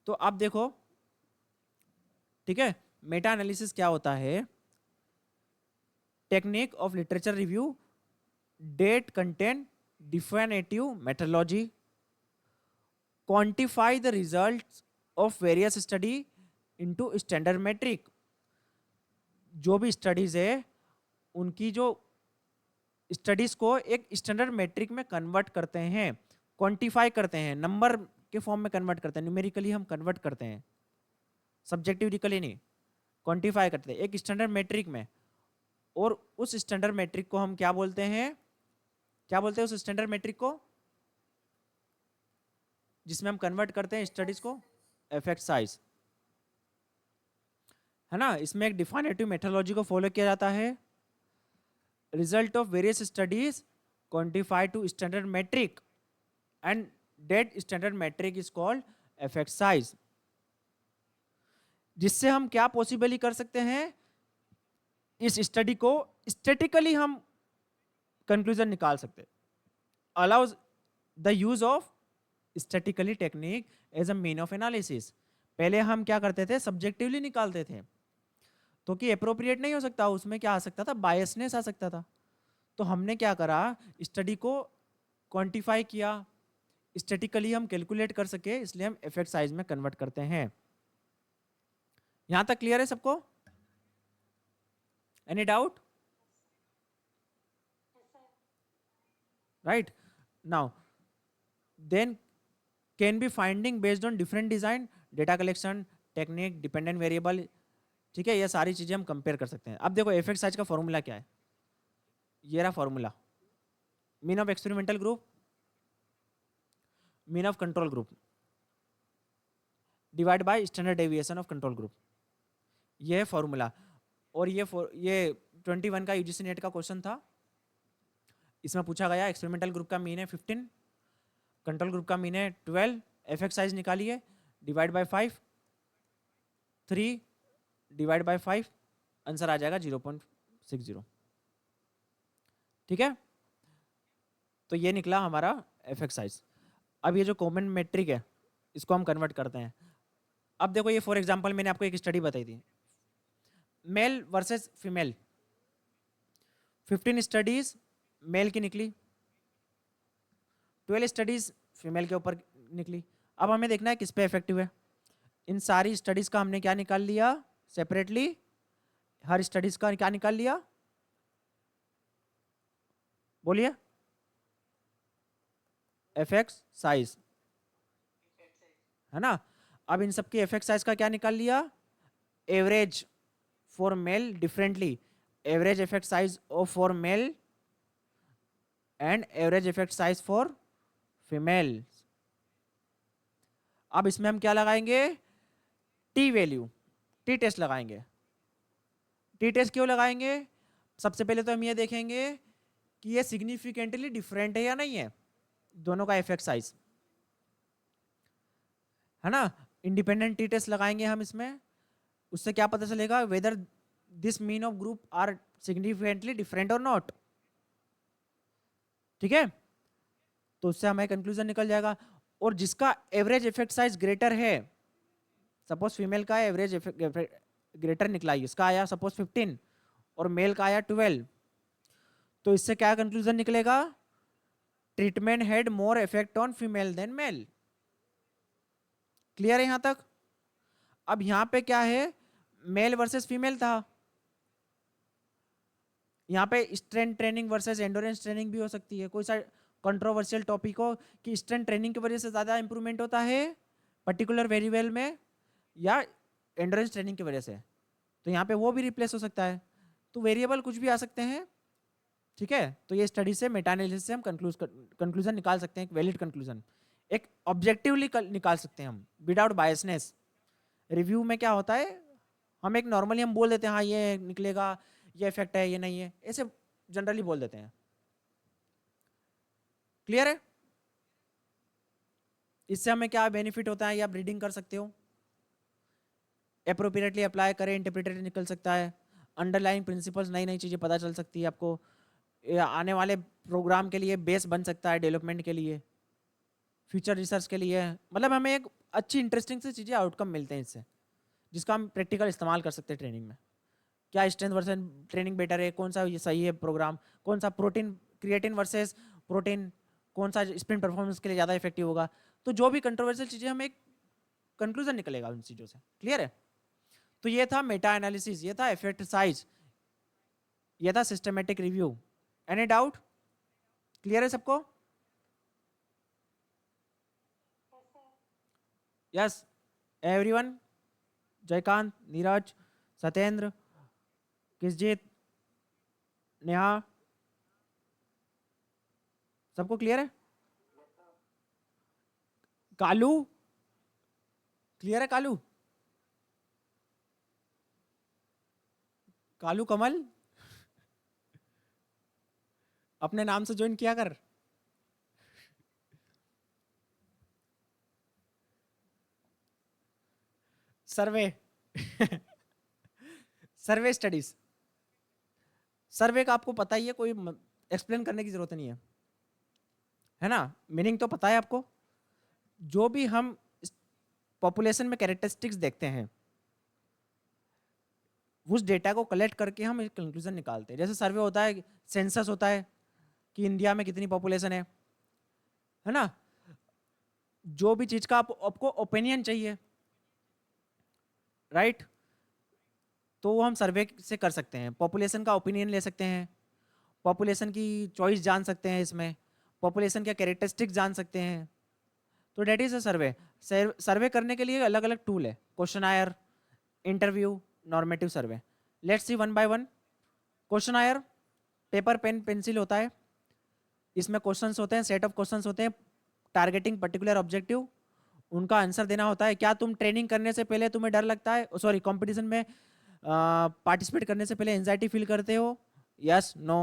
तो अब देखो, ठीक है, मेटा एनालिसिस क्या होता है, technique of literature review, that content, definitive methodology, quantify the results of various study into standard metric. जो भी स्टडीज है उनकी जो स्टडीज को एक स्टैंडर्ड मेट्रिक में कन्वर्ट करते हैं, क्वांटिफाई करते हैं, नंबर के फॉर्म में कन्वर्ट करते हैं, न्यूमेरिकली हम कन्वर्ट करते हैं, सब्जेक्टिवली नहीं, क्वांटिफाई करते हैं एक स्टैंडर्ड मेट्रिक में। और उस स्टैंडर्ड मेट्रिक को हम क्या बोलते हैं, क्या बोलते हैं उस स्टैंडर्ड मेट्रिक को? जिसमें हम कन्वर्ट करते हैं स्टडीज को इफेक्ट साइज, है ना। इसमें एक डिफाइनेटिव मेथोडोलॉजी को फॉलो किया जाता है। Result of various studies quantified to standard metric and that standard metric is called effect size. जिससे हम क्या पॉसिबली कर सकते हैं, इस स्टडी को स्टैटिकली हम कंक्लूजन निकाल सकते हैं। Allows the use of statically technique as a mean of analysis. पहले हम क्या करते थे, सब्जेक्टिवली निकालते थे, तो कि अप्रोप्रिएट नहीं हो सकता, उसमें क्या आ सकता था, बायसनेस आ सकता था। तो हमने क्या करा, स्टडी को क्वांटिफाई किया, स्टैटिकली हम कैलकुलेट कर सके, इसलिए हम इफेक्ट साइज में कन्वर्ट करते हैं। यहां तक क्लियर है सबको? Any doubt? Right now then can be finding based on different design, data collection technique, dependent variable, ठीक है। ये सारी चीजें हम कंपेयर कर सकते हैं। अब देखो इफेक्ट साइज का फॉर्मूला क्या है, ये रहा formula. Mean of experimental group, mean of control group divide by standard deviation of control group, ये है फॉर्मूला। और ये 21 का यूजीसी नेट का क्वेश्चन था। इसमें पूछा गया एक्सपेरिमेंटल ग्रुप का मीन है 15, कंट्रोल ग्रुप का मीन है 12, इफेक्ट साइज निकालिए, divide by 5, 3 divide by 5, answer आ जाएगा 0.60। ठीक है, तो ये निकला हमारा इफेक्ट साइज। अब ये जो कॉमन मेट्रिक है, इसको हम कन्वर्ट करते हैं। अब देखो ये फॉर एग्जांपल मैंने आपको एक स्टडी बताई थी, male versus female, 15 studies male की निकली, 12 स्टडीज फीमेल के ऊपर निकली। अब हमें देखना है किस पे इफेक्टिव है। इन सारी स्टडीज का हमने क्या निकाल लिया सेपरेटली, हर स्टडीज का क्या निकाल लिया, बोलिए, इफेक्ट साइज, है ना। अब इन सब के इफेक्ट साइज का क्या निकाल लिया, average for male differently, average effect size of for male and average effect size for female. अब इसमें हम क्या लगाएंगे, टी वैल्यू, टी टेस्ट लगाएंगे। टी टेस्ट क्यों लगाएंगे, सबसे पहले तो हम ये देखेंगे कि ये सिग्निफिकेंटली डिफरेंट है या नहीं है दोनों का इफेक्ट साइज, है ना। इंडिपेंडेंट टी टेस्ट लगाएंगे हम इसमें, उससे क्या पता चलेगा whether this mean of group are significantly different और नॉट। ठीक है, तो उससे हमें कंक्लूजन निकल जाएगा। और जिसका एवरेज इफेक्ट साइज ग्रेटर है, सपोज फीमेल का एवरेज ग्रेटर निकला, इसका आया सपोज 15 और मेल का आया 12, तो इससे क्या कंक्लूजन निकलेगा, treatment had more effect on female than male. Clear है यहां तक? अब यहां पे क्या है, मेल वर्सेस फीमेल था, यहाँ पे strength training versus endurance training भी हो सकती है। कोई सा कंट्रोवर्शियल टॉपिक हो कि स्ट्रेंथ ट्रेनिंग की वजह से ज़्यादा इंप्रूवमेंट होता है पर्टिकुलर वेरिएबल में, या एंडोरेंस ट्रेनिंग की वजह से, तो यहाँ पे वो भी रिप्लेस हो सकता है। तो वेरिएबल कुछ भी आ सकते हैं। ठीक है, तो ये स्टडी से मेटा एनालिसिस से हम कंक्लूजन निकाल सकते हैं, एक वैलिड कंक्लूजन, एक ऑब्जेक्टिवली निकाल सकते हैं हम विदाउट बायसनेस। रिव्यू में क्या होता है, हम एक नॉर्मली हम बोल देते हैं हाँ ये निकलेगा, ये इफेक्ट है, ये नहीं है, ऐसे जनरली बोल देते हैं। क्लियर है? इससे हमें क्या बेनिफिट होता है, ये आप रीडिंग कर सकते हो, अप्रोप्रिएटली अप्लाई करें, इंटरप्रिटेड निकल सकता है, अंडरलाइन प्रिंसिपल्स, नई नई चीज़ें पता चल सकती है आपको, आने वाले प्रोग्राम के लिए बेस बन सकता है, डेवलपमेंट के लिए, फ्यूचर रिसर्च के लिए। मतलब हमें एक अच्छी इंटरेस्टिंग सी चीज़ें आउटकम मिलते हैं इससे, जिसका हम प्रैक्टिकल इस्तेमाल कर सकते हैं ट्रेनिंग में। क्या स्ट्रेंथ वर्सेस ट्रेनिंग बेटर है, कौन सा ये सही है प्रोग्राम, कौन सा प्रोटीन क्रिएटिन वर्सेस प्रोटीन, कौन सा स्प्रिंट परफॉर्मेंस के लिए ज़्यादा इफेक्टिव होगा। तो जो भी कंट्रोवर्शियल चीज़ें, हमें एक कंक्लूजन निकलेगा उन चीज़ों से। क्लियर है? तो ये था मेटा एनालिसिस, ये था इफेक्ट साइज, ये था systematic review. Any doubt? Clear है सबको? यस एवरीवन, जयकांत, नीरज, सत्येंद्र, किसजीत, नेहा, सबको क्लियर है? कालू, क्लियर है कालू? कालू कमल, अपने नाम से ज्वाइन किया कर। सर्वे सर्वे स्टडीज, सर्वे का आपको पता ही है, कोई एक्सप्लेन करने की जरूरत नहीं है ना? मीनिंग तो पता है आपको। जो भी हम पॉपुलेशन में कैरेक्टरिस्टिक्स देखते हैं, उस डेटा को कलेक्ट करके हम एक कंक्लूजन निकालते हैं। जैसे सर्वे होता है, सेंसस होता है कि इंडिया में कितनी पॉपुलेशन है ना? जो भी चीज का आपको ओपिनियन चाहिए, राइट, तो वो हम सर्वे से कर सकते हैं। पॉपुलेशन का ओपिनियन ले सकते हैं, पॉपुलेशन की चॉइस जान सकते हैं, इसमें पॉपुलेशन के कैरेक्टरिस्टिक्स जान सकते हैं। तो डेट इज अ सर्वे। सर्वे करने के लिए अलग अलग टूल है, questionnaire, interview, normative survey. Let's see one by one. Questionnaire paper pen pencil होता है, इसमें क्वेश्चंस होते हैं, सेट ऑफ क्वेश्चंस होते हैं, टारगेटिंग पर्टिकुलर ऑब्जेक्टिव, उनका आंसर देना होता है। क्या तुम ट्रेनिंग करने से पहले तुम्हें डर लगता है, सॉरी कंपटीशन में पार्टिसिपेट करने से पहले एंजाइटी फील करते हो? Yes no.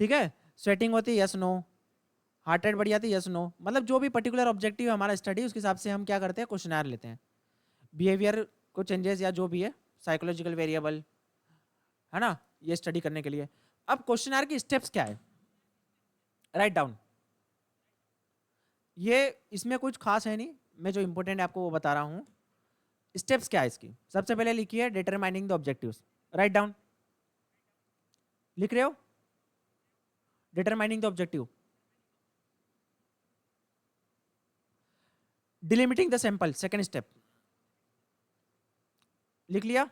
ठीक है, स्वेटिंग होती है, यस नो। हार्ट रेट बढ़ जाती है, यस नो। मतलब जो भी पर्टिकुलर ऑब्जेक्टिव है हमारा स्टडी, उसके हिसाब से हम क्या करते हैं, क्वेश्चनायर लेते हैं। बिहेवियर को चेंजेस या जो भी है, साइकोलॉजिकल वेरिएबल, है ना, ये स्टडी करने के लिए। अब क्वेश्चनायर की स्टेप्स क्या है, राइट डाउन। ये इसमें कुछ खास है नहीं, मैं जो इंपॉर्टेंट है आपको वो बता रहा हूँ। स्टेप्स क्या है इसकी? सबसे पहले लिखिए determining the objectives, right down. लिख रहे हो? Determining the objective. Delimiting the sample, second step. लिख लिया?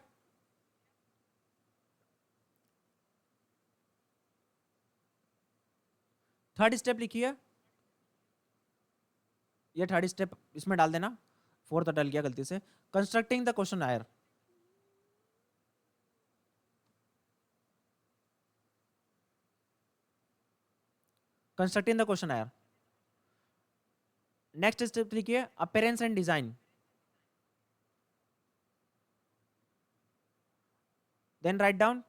थर्ड स्टेप लिखिए, ये थर्ड स्टेप इसमें डाल देना, फोर्थ डल गया गलती से। Constructing the questionnaire, constructing the questionnaire. Next step लिखिए appearance and design, then write down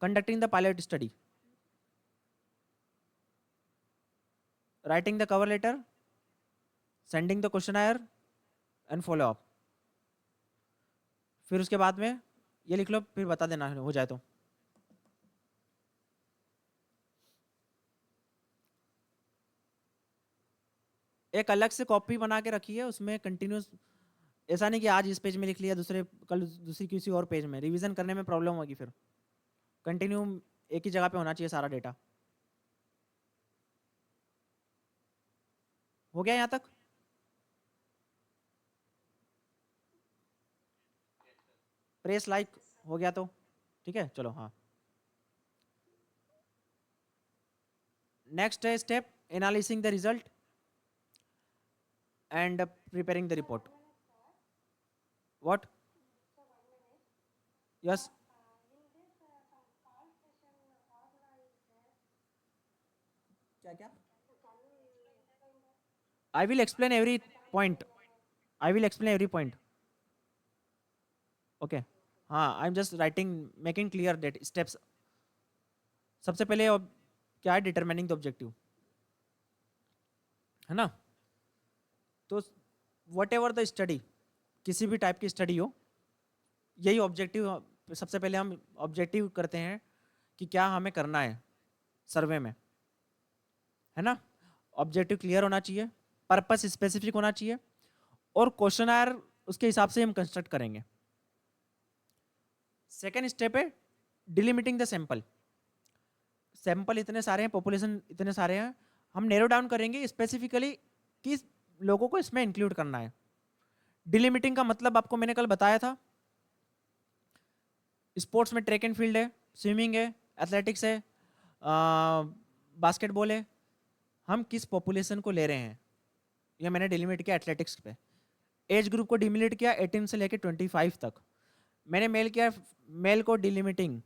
conducting the pilot study, writing the cover letter, sending the questionnaire and follow up. फिर उसके बाद में ये लिख लो, फिर बता देना हो जाए तो। एक अलग से कॉपी बना के रखी है, उसमें कंटिन्यूस, ऐसा नहीं कि आज इस पेज में लिख लिया, दूसरे कल दूसरी किसी और पेज में, रिवीजन करने में प्रॉब्लम होगी। फिर कंटिन्यू एक ही जगह पे होना चाहिए सारा डेटा। हो गया यहाँ तक? प्रेस लाइक हो गया तो ठीक है, चलो। हाँ, नेक्स्ट है step analysing the result and preparing the report. What? Yes, क्या क्या? I will explain every point, I will explain every point. Okay, हाँ, I am just writing, making clear that steps. सबसे पहले क्या है, डिटरमाइनिंग द ऑब्जेक्टिव, है ना? तो वट एवर द स्टडी, किसी भी टाइप की स्टडी हो, यही ऑब्जेक्टिव, सबसे पहले हम ऑब्जेक्टिव करते हैं कि क्या हमें करना है सर्वे में, है ना? ऑब्जेक्टिव क्लियर होना चाहिए, पर्पस स्पेसिफिक होना चाहिए, और क्वेश्चनर उसके हिसाब से हम कंस्ट्रक्ट करेंगे। सेकेंड स्टेप है डिलिमिटिंग द सैंपल। सैंपल इतने सारे हैं, पॉपुलेशन इतने सारे हैं, हम नैरो डाउन करेंगे स्पेसिफिकली किस लोगों को इसमें इंक्लूड करना है। डिलिमिटिंग का मतलब आपको मैंने कल बताया था, स्पोर्ट्स में ट्रैक एंड फील्ड है, स्विमिंग है, एथलेटिक्स है, बास्केटबॉल है, हम किस पॉपुलेशन को ले रहे हैं, यह मैंने डिलिमिट किया एथलेटिक्स पे। एज ग्रुप को डिलिमिट किया 18 से लेकर 25 तक। मैंने मेल किया, मेल को डिलिमिटिंग।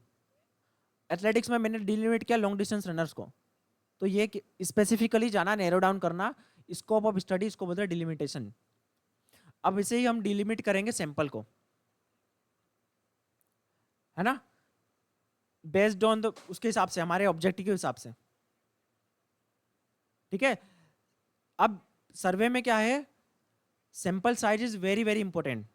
एथलेटिक्स में मैंने डिलिमिट किया लॉन्ग डिस्टेंस रनर्स को। तो ये स्पेसिफिकली जाना, नैरो डाउन करना, स्कोप ऑफ स्टडी इसको बोलते हैं डिलिमिटेशन। अब इसे ही हम डिलिमिट करेंगे सैंपल को, है ना, बेस्ड ऑन द उसके हिसाब से, हमारे ऑब्जेक्टिव के हिसाब से। ठीक है, अब सर्वे में क्या है, sample size is very very important.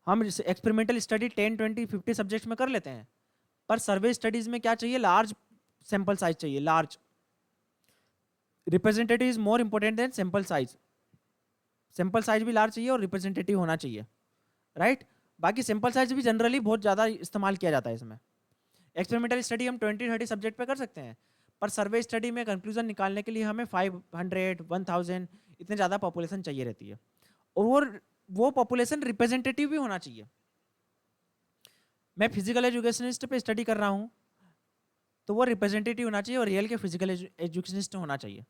हम एक्सपेरिमेंटल स्टडी 10, 20, 50 सब्जेक्ट में कर लेते हैं, पर सर्वे स्टडीज में क्या चाहिए, लार्ज सैंपल साइज चाहिए, large. Representative is more important than sample size. Sample size भी लार्ज चाहिए और रिप्रेजेंटेटिव होना चाहिए, राइट। बाकी सैंपल साइज भी जनरली बहुत ज़्यादा इस्तेमाल किया जाता है इसमें। एक्सपेरिमेंटल स्टडी हम 20, 30 सब्जेक्ट पे कर सकते हैं, पर सर्वे स्टडी में कंक्लूजन निकालने के लिए हमें 500, 1000 इतने ज़्यादा पॉपुलेशन चाहिए रहती है, और वो पॉपुलेशन रिप्रेजेंटेटिव भी होना चाहिए। मैं फिजिकल एजुकेशनिस्ट पे स्टडी कर रहा हूँ, तो वो रिप्रेजेंटेटिव होना चाहिए और रियल के फिजिकल एजुकेशनिस्ट होना चाहिए,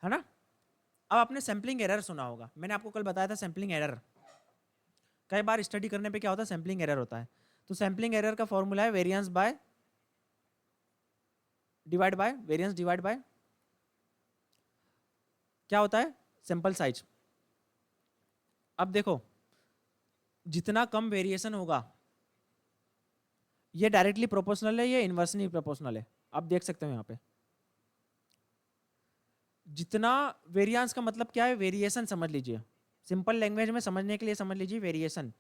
है ना। अब आपने सैम्पलिंग एरर सुना होगा, मैंने आपको कल बताया था सैम्पलिंग एरर। कई बार स्टडी करने पे क्या होता है, सैम्पलिंग एरर होता है। तो सैम्पलिंग एरर का फॉर्मूला है variance by divide by variance divide by क्या होता है, सैंपल साइज। अब देखो, जितना कम वेरिएशन होगा, ये डायरेक्टली प्रोपोर्शनल है, ये इनवर्सली प्रोपोर्शनल है, आप देख सकते हो यहाँ पे। जितना वेरिएंस का मतलब क्या है, वेरिएशन समझ लीजिए, सिंपल लैंग्वेज में समझने के लिए समझ लीजिए वेरिएशन।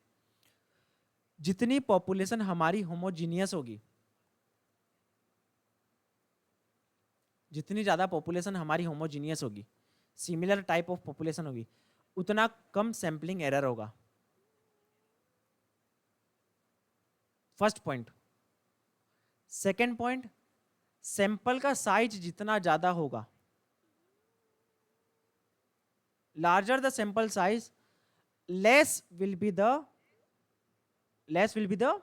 जितनी पॉपुलेशन हमारी होमोजीनियस होगी, जितनी ज्यादा पॉपुलेशन हमारी होमोजीनियस होगी, सिमिलर टाइप ऑफ पॉपुलेशन होगी, उतना कम सैंपलिंग एरर होगा। First point. Second point, sample का साइज जितना ज्यादा होगा, larger the sample size, less will be the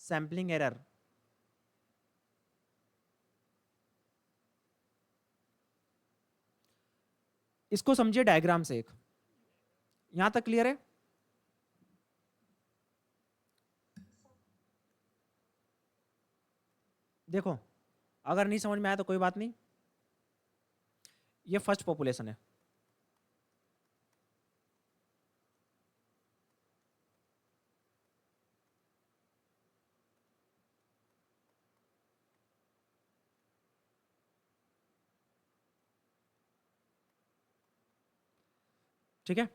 sampling error. इसको समझिए डायग्राम से एक, यहां तक क्लियर है। देखो, अगर नहीं समझ में आया तो कोई बात नहीं, ये फर्स्ट पॉपुलेशन है, ठीक है,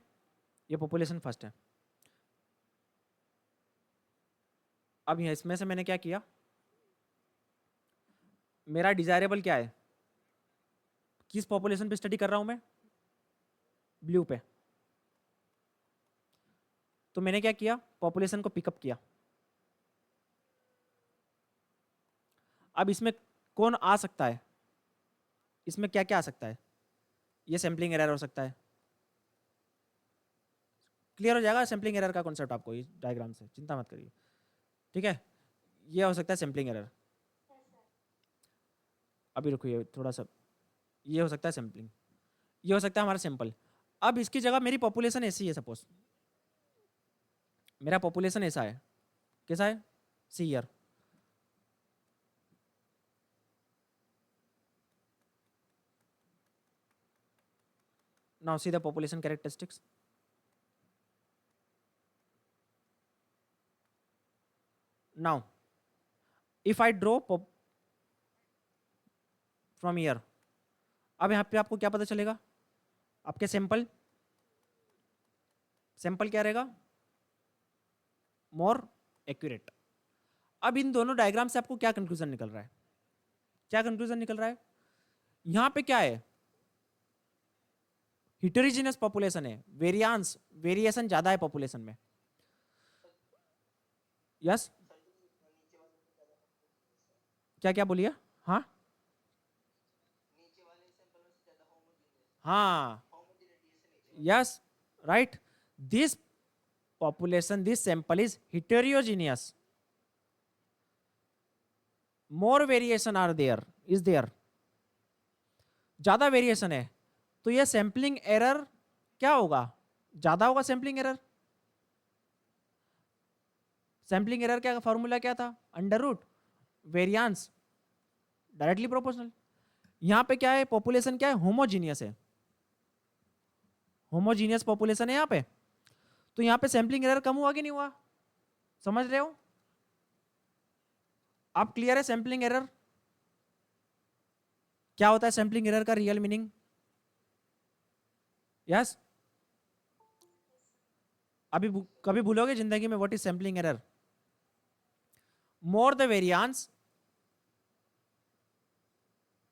ये पॉपुलेशन फर्स्ट है। अब यहाँ इसमें से मैंने क्या किया, मेरा डिजायरेबल क्या है, किस पॉपुलेशन पे स्टडी कर रहा हूं मैं, ब्लू पे। तो मैंने क्या किया, पॉपुलेशन को पिकअप किया। अब इसमें कौन आ सकता है, इसमें क्या क्या आ सकता है, ये सैम्पलिंग एरर हो सकता है। क्लियर हो जाएगा सैम्पलिंग एरर का कॉन्सेप्ट आपको इस डायग्राम से, चिंता मत करिए, ठीक है। ये हो सकता है सैम्पलिंग एरर, अभी रुकिए थोड़ा सा, ये हो सकता है सैम्पलिंग, ये हो सकता है हमारा सैंपल। अब इसकी जगह मेरी पॉपुलेशन ऐसी है, सपोज मेरा पॉपुलेशन ऐसा है, कैसा है, see year. Now see the population characteristics. Now if I draw from year, अब यहाँ पे आपको क्या पता चलेगा, आपके सैंपल क्या रहेगा, मोर एक्यूरेट। अब इन दोनों डायग्राम से आपको क्या कंक्लूजन निकल रहा है, क्या कंक्लूजन निकल रहा है, यहां पे क्या है, हिटेरोजेनियस पॉपुलेशन है, वेरिएशन ज्यादा है पॉपुलेशन में। यस, क्या क्या बोलिए, हाँ हाँ, yes, right, this population, this sample is heterogeneous, more variation are there, is there, ज्यादा वेरिएशन है, तो ये सैंपलिंग एरर क्या होगा, ज्यादा होगा सैंपलिंग एरर। सैंपलिंग एरर क्या फॉर्मूला क्या था, under root variance directly proportional. यहाँ पे क्या है, पॉपुलेशन क्या है, होमोजीनियस है, होमोजीनियस पॉपुलेशन है यहाँ पे। तो यहाँ पे सैम्पलिंग एरर कम हुआ कि नहीं हुआ, समझ रहे हो आप, क्लियर है सैम्पलिंग एरर क्या होता है, सैम्पलिंग एरर का रियल मीनिंग, यस। अभी कभी भूलोगे जिंदगी में what is sampling error, more the variance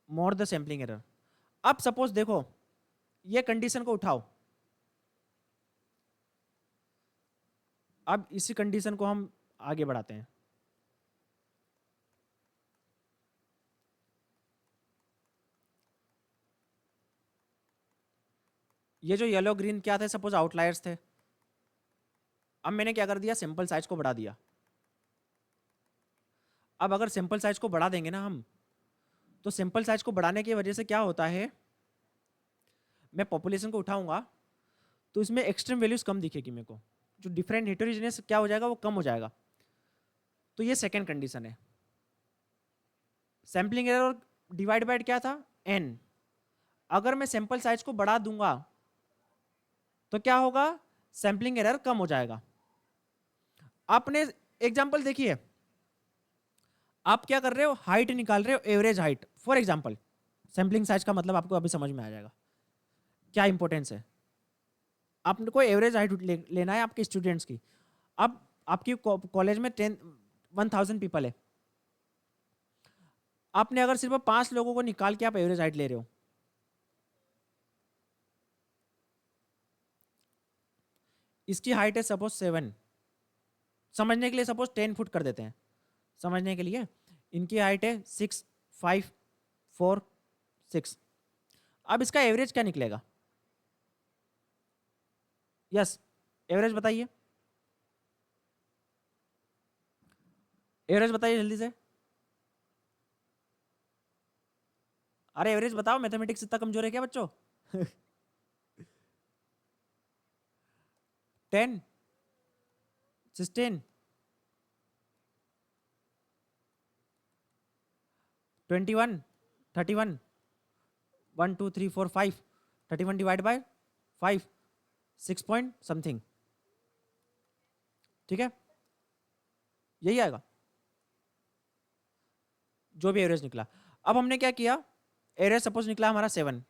more the sampling error. अब सपोज देखो ये कंडीशन को उठाओ, अब इसी कंडीशन को हम आगे बढ़ाते हैं। ये जो येलो ग्रीन क्या थे, सपोज आउटलायर्स थे। अब मैंने क्या कर दिया, सैंपल साइज को बढ़ा दिया। अब अगर सैंपल साइज को बढ़ा देंगे ना हम, तो सैंपल साइज को बढ़ाने की वजह से क्या होता है, मैं पॉपुलेशन को उठाऊंगा तो इसमें एक्सट्रीम वैल्यूज कम दिखेगी मेरे को, जो डिफरेंट हेटेरोजेनियस क्या हो जाएगा वो कम हो जाएगा। तो ये सेकेंड कंडीशन है। सैम्पलिंग एरर और डिवाइड बाय क्या था, एन। अगर मैं सैंपल साइज को बढ़ा दूंगा तो क्या होगा, सैम्पलिंग एरर कम हो जाएगा। आपने एग्जांपल देखिए, आप क्या कर रहे हो, हाइट निकाल रहे हो, average height for example. Sampling size का मतलब आपको अभी समझ में आ जाएगा क्या इंपॉर्टेंस है। आपको एवरेज हाइट लेना है आपके स्टूडेंट्स की। अब आपकी कॉलेज में 1000 पीपल है, आपने अगर सिर्फ 5 लोगों को निकाल के आप एवरेज हाइट ले रहे हो, इसकी हाइट है सपोज 7, समझने के लिए सपोज 10 फुट कर देते हैं, समझने के लिए इनकी हाइट है 6, 5, 4, 6। अब इसका एवरेज क्या निकलेगा, यस एवरेज बताइए, एवरेज बताइए जल्दी से। अरे एवरेज बताओ, मैथमेटिक्स इतना कमजोर है क्या बच्चों? 10, 16, 21, 31, 1 2 3 4 5, 31 डिवाइड बाय 5, 6 पॉइंट समथिंग, ठीक है, यही आएगा जो भी एवरेज निकला। अब हमने क्या किया, एवरेज सपोज निकला हमारा 7।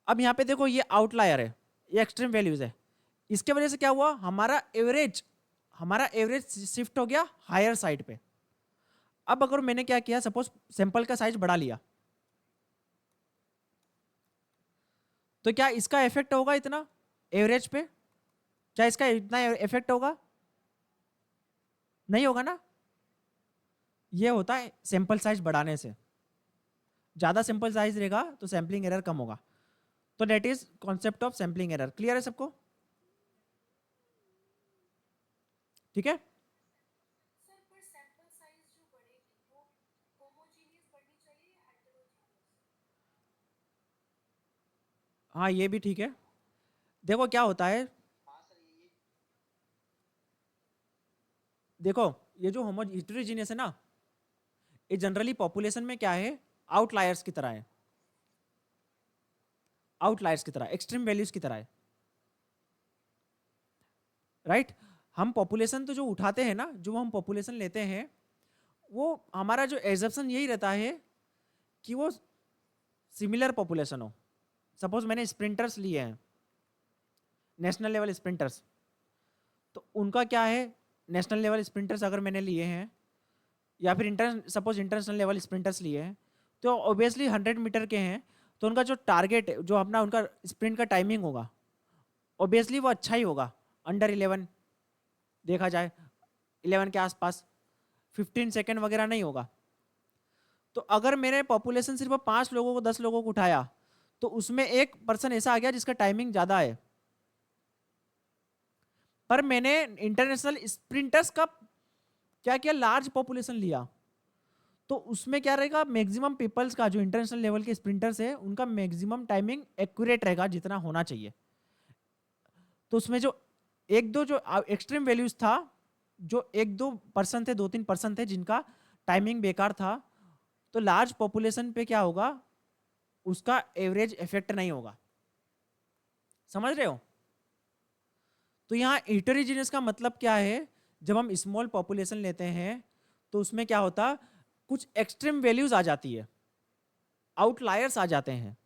अब यहाँ पे देखो ये आउटलायर है, ये एक्सट्रीम वैल्यूज है, इसके वजह से क्या हुआ, हमारा एवरेज शिफ्ट हो गया हायर साइड पे। अब अगर मैंने क्या किया, सपोज सैंपल का साइज बढ़ा लिया, तो क्या इसका इफेक्ट होगा इतना एवरेज पे, क्या इसका इतना इफेक्ट होगा, नहीं होगा ना। ये होता है सैंपल साइज बढ़ाने से, ज्यादा सैंपल साइज रहेगा तो सैंपलिंग एरर कम होगा। तो that is concept of sampling error, clear है सबको, ठीक है। सर पर सैंपल साइज जो बढ़ेगी वो होमोजीनियस बढ़नी चाहिए या हेटेरोजीनियस? हाँ ये भी ठीक है। देखो क्या होता है, देखो ये जो हेटेरोजीनियस है ना, ये जनरली पॉपुलेशन में क्या है, आउटलायर्स की तरह है, आउटलायर्स की तरह, एक्सट्रीम वैल्यूज की तरह है, राइट। हम पॉपुलेशन तो जो उठाते हैं ना, जो हम पॉपुलेशन लेते हैं, वो हमारा जो एजप्शन यही रहता है कि वो सिमिलर पॉपुलेशन हो। सपोज मैंने स्प्रिंटर्स लिए हैं, नेशनल लेवल स्प्रिंटर्स, तो उनका क्या है, नेशनल लेवल स्प्रिंटर्स अगर मैंने लिए हैं, या फिर सपोज इंटरनेशनल लेवल स्प्रिंटर्स लिए हैं, तो ऑब्वियसली 100 मीटर के हैं, तो उनका जो टारगेट जो अपना उनका स्प्रिंट का टाइमिंग होगा, ऑब्वियसली वो अच्छा ही होगा, अंडर 11 देखा जाए, 11 के आसपास, 15 सेकेंड वगैरह नहीं होगा। तो अगर मेरे पॉपुलेशन सिर्फ 5 लोगों को 10 लोगों को उठाया, तो उसमें एक पर्सन ऐसा आ गया जिसका टाइमिंग ज़्यादा है, पर मैंने इंटरनेशनल स्प्रिंटर्स का क्या किया, लार्ज पॉपुलेशन लिया, तो उसमें क्या रहेगा, मैक्सिमम पीपल्स का जो इंटरनेशनल लेवल के स्प्रिंटर्स है उनका मैक्सिमम टाइमिंग एक्यूरेट रहेगा जितना होना चाहिए। तो उसमें जो एक दो जो एक्सट्रीम वैल्यूज था, जो एक दो पर्सन थे, 2-3 पर्सन थे जिनका टाइमिंग बेकार था, तो लार्ज पॉपुलेशन पे क्या होगा, उसका एवरेज इफेक्ट नहीं होगा। समझ रहे हो? तो यहाँ हेटेरोजेनियस का मतलब क्या है? जब हम स्मॉल पॉपुलेशन लेते हैं तो उसमें क्या होता, कुछ एक्सट्रीम वैल्यूज आ जाती है, आउटलायर्स आ जाते हैं।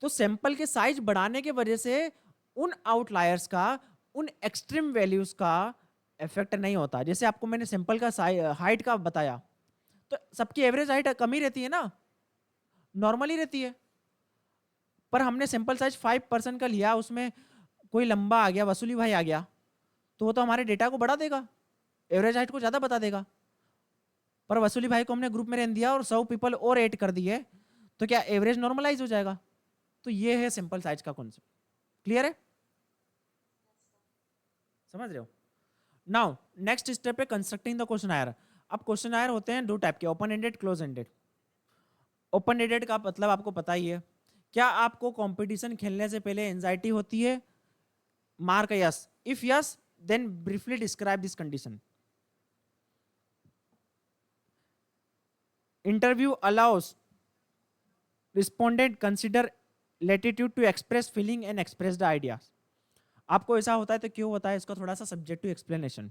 तो सैंपल के साइज बढ़ाने की वजह से उन आउटलायर्स का, उन एक्सट्रीम वैल्यूज का इफेक्ट नहीं होता। जैसे आपको मैंने सैंपल का हाइट का बताया, तो सबकी एवरेज हाइट कम ही रहती है ना, नॉर्मल ही रहती है। पर हमने सैंपल साइज 5% का लिया, उसमें कोई लंबा आ गया, वसूली भाई आ गया, तो वो तो हमारे डेटा को बढ़ा देगा, एवरेज हाइट को ज्यादा बता देगा। पर वसूली भाई को हमने ग्रुप में रहने दिया और 100 पीपल और ऐड कर दिए, तो क्या एवरेज नॉर्मलाइज हो जाएगा? तो ये है सिंपल साइज का कॉन्सेप्ट। क्लियर है? समझ रहे हो? नाउ नेक्स्ट स्टेप है कंस्ट्रक्टिंग द क्वेश्चन आयर। अब क्वेश्चन आयर होते हैं दो टाइप के, open ended, close ended. Open ended का मतलब आपको पता ही है। क्या आपको कंपटीशन खेलने से पहले एंजाइटी होती है? Mark yes, if yes then briefly describe this condition. Interview allows respondent consider latitude to express feeling and express the ideas. आपको ऐसा होता है तो क्यों होता है, इसका थोड़ा सा subjective explanation.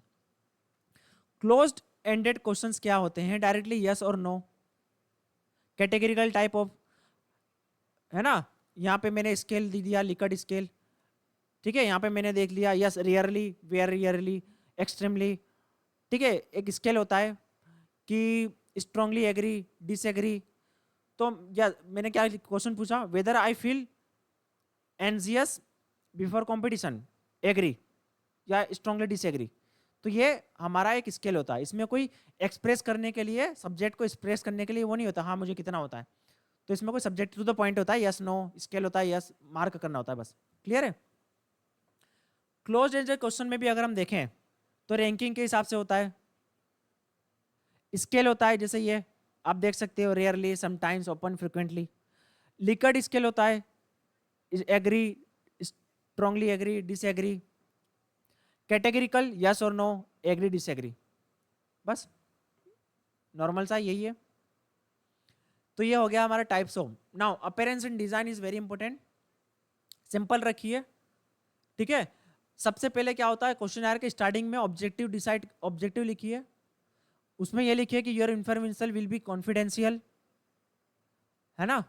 Closed ended questions क्या होते हैं? डायरेक्टली यस और नो, कैटेगरिकल टाइप ऑफ, है ना। यहाँ पे मैंने स्केल दे दिया, लिकर्ट स्केल, ठीक है। यहाँ पे मैंने देख लिया yes, rarely, where rarely, extremely, ठीक है। एक स्केल होता है कि स्ट्रांगली एग्री, डिसएग्री। तो या मैंने क्या क्वेश्चन पूछा, whether I feel anxious before competition, agree या स्ट्रांगली डिसएग्री। तो ये हमारा एक स्केल होता है, इसमें कोई एक्सप्रेस करने के लिए, सब्जेक्ट को एक्सप्रेस करने के लिए वो नहीं होता हाँ मुझे कितना होता है। तो इसमें कोई सब्जेक्ट टू द पॉइंट होता है, यस नो, स्केल होता है, यस मार्क करना होता है, बस। क्लियर है? क्लोज एंडेड क्वेश्चन में भी अगर हम देखें तो रैंकिंग के हिसाब से होता है, स्केल होता है, जैसे ये आप देख सकते हो, rarely, sometimes, open, frequently. Likert scale होता है, agree, strongly agree, disagree. Categorical, yes और नो, एग्री, डिसएग्री, बस नॉर्मल सा यही है। तो ये हो गया हमारा types of. Now appearance and design is very important, simple रखिए, ठीक है। सबसे पहले क्या होता है, क्वेश्चन के स्टार्टिंग में ऑब्जेक्टिव डिसाइड, ऑब्जेक्टिव लिखिए, उसमें ये लिखिए कि your information will be confidential, है ना।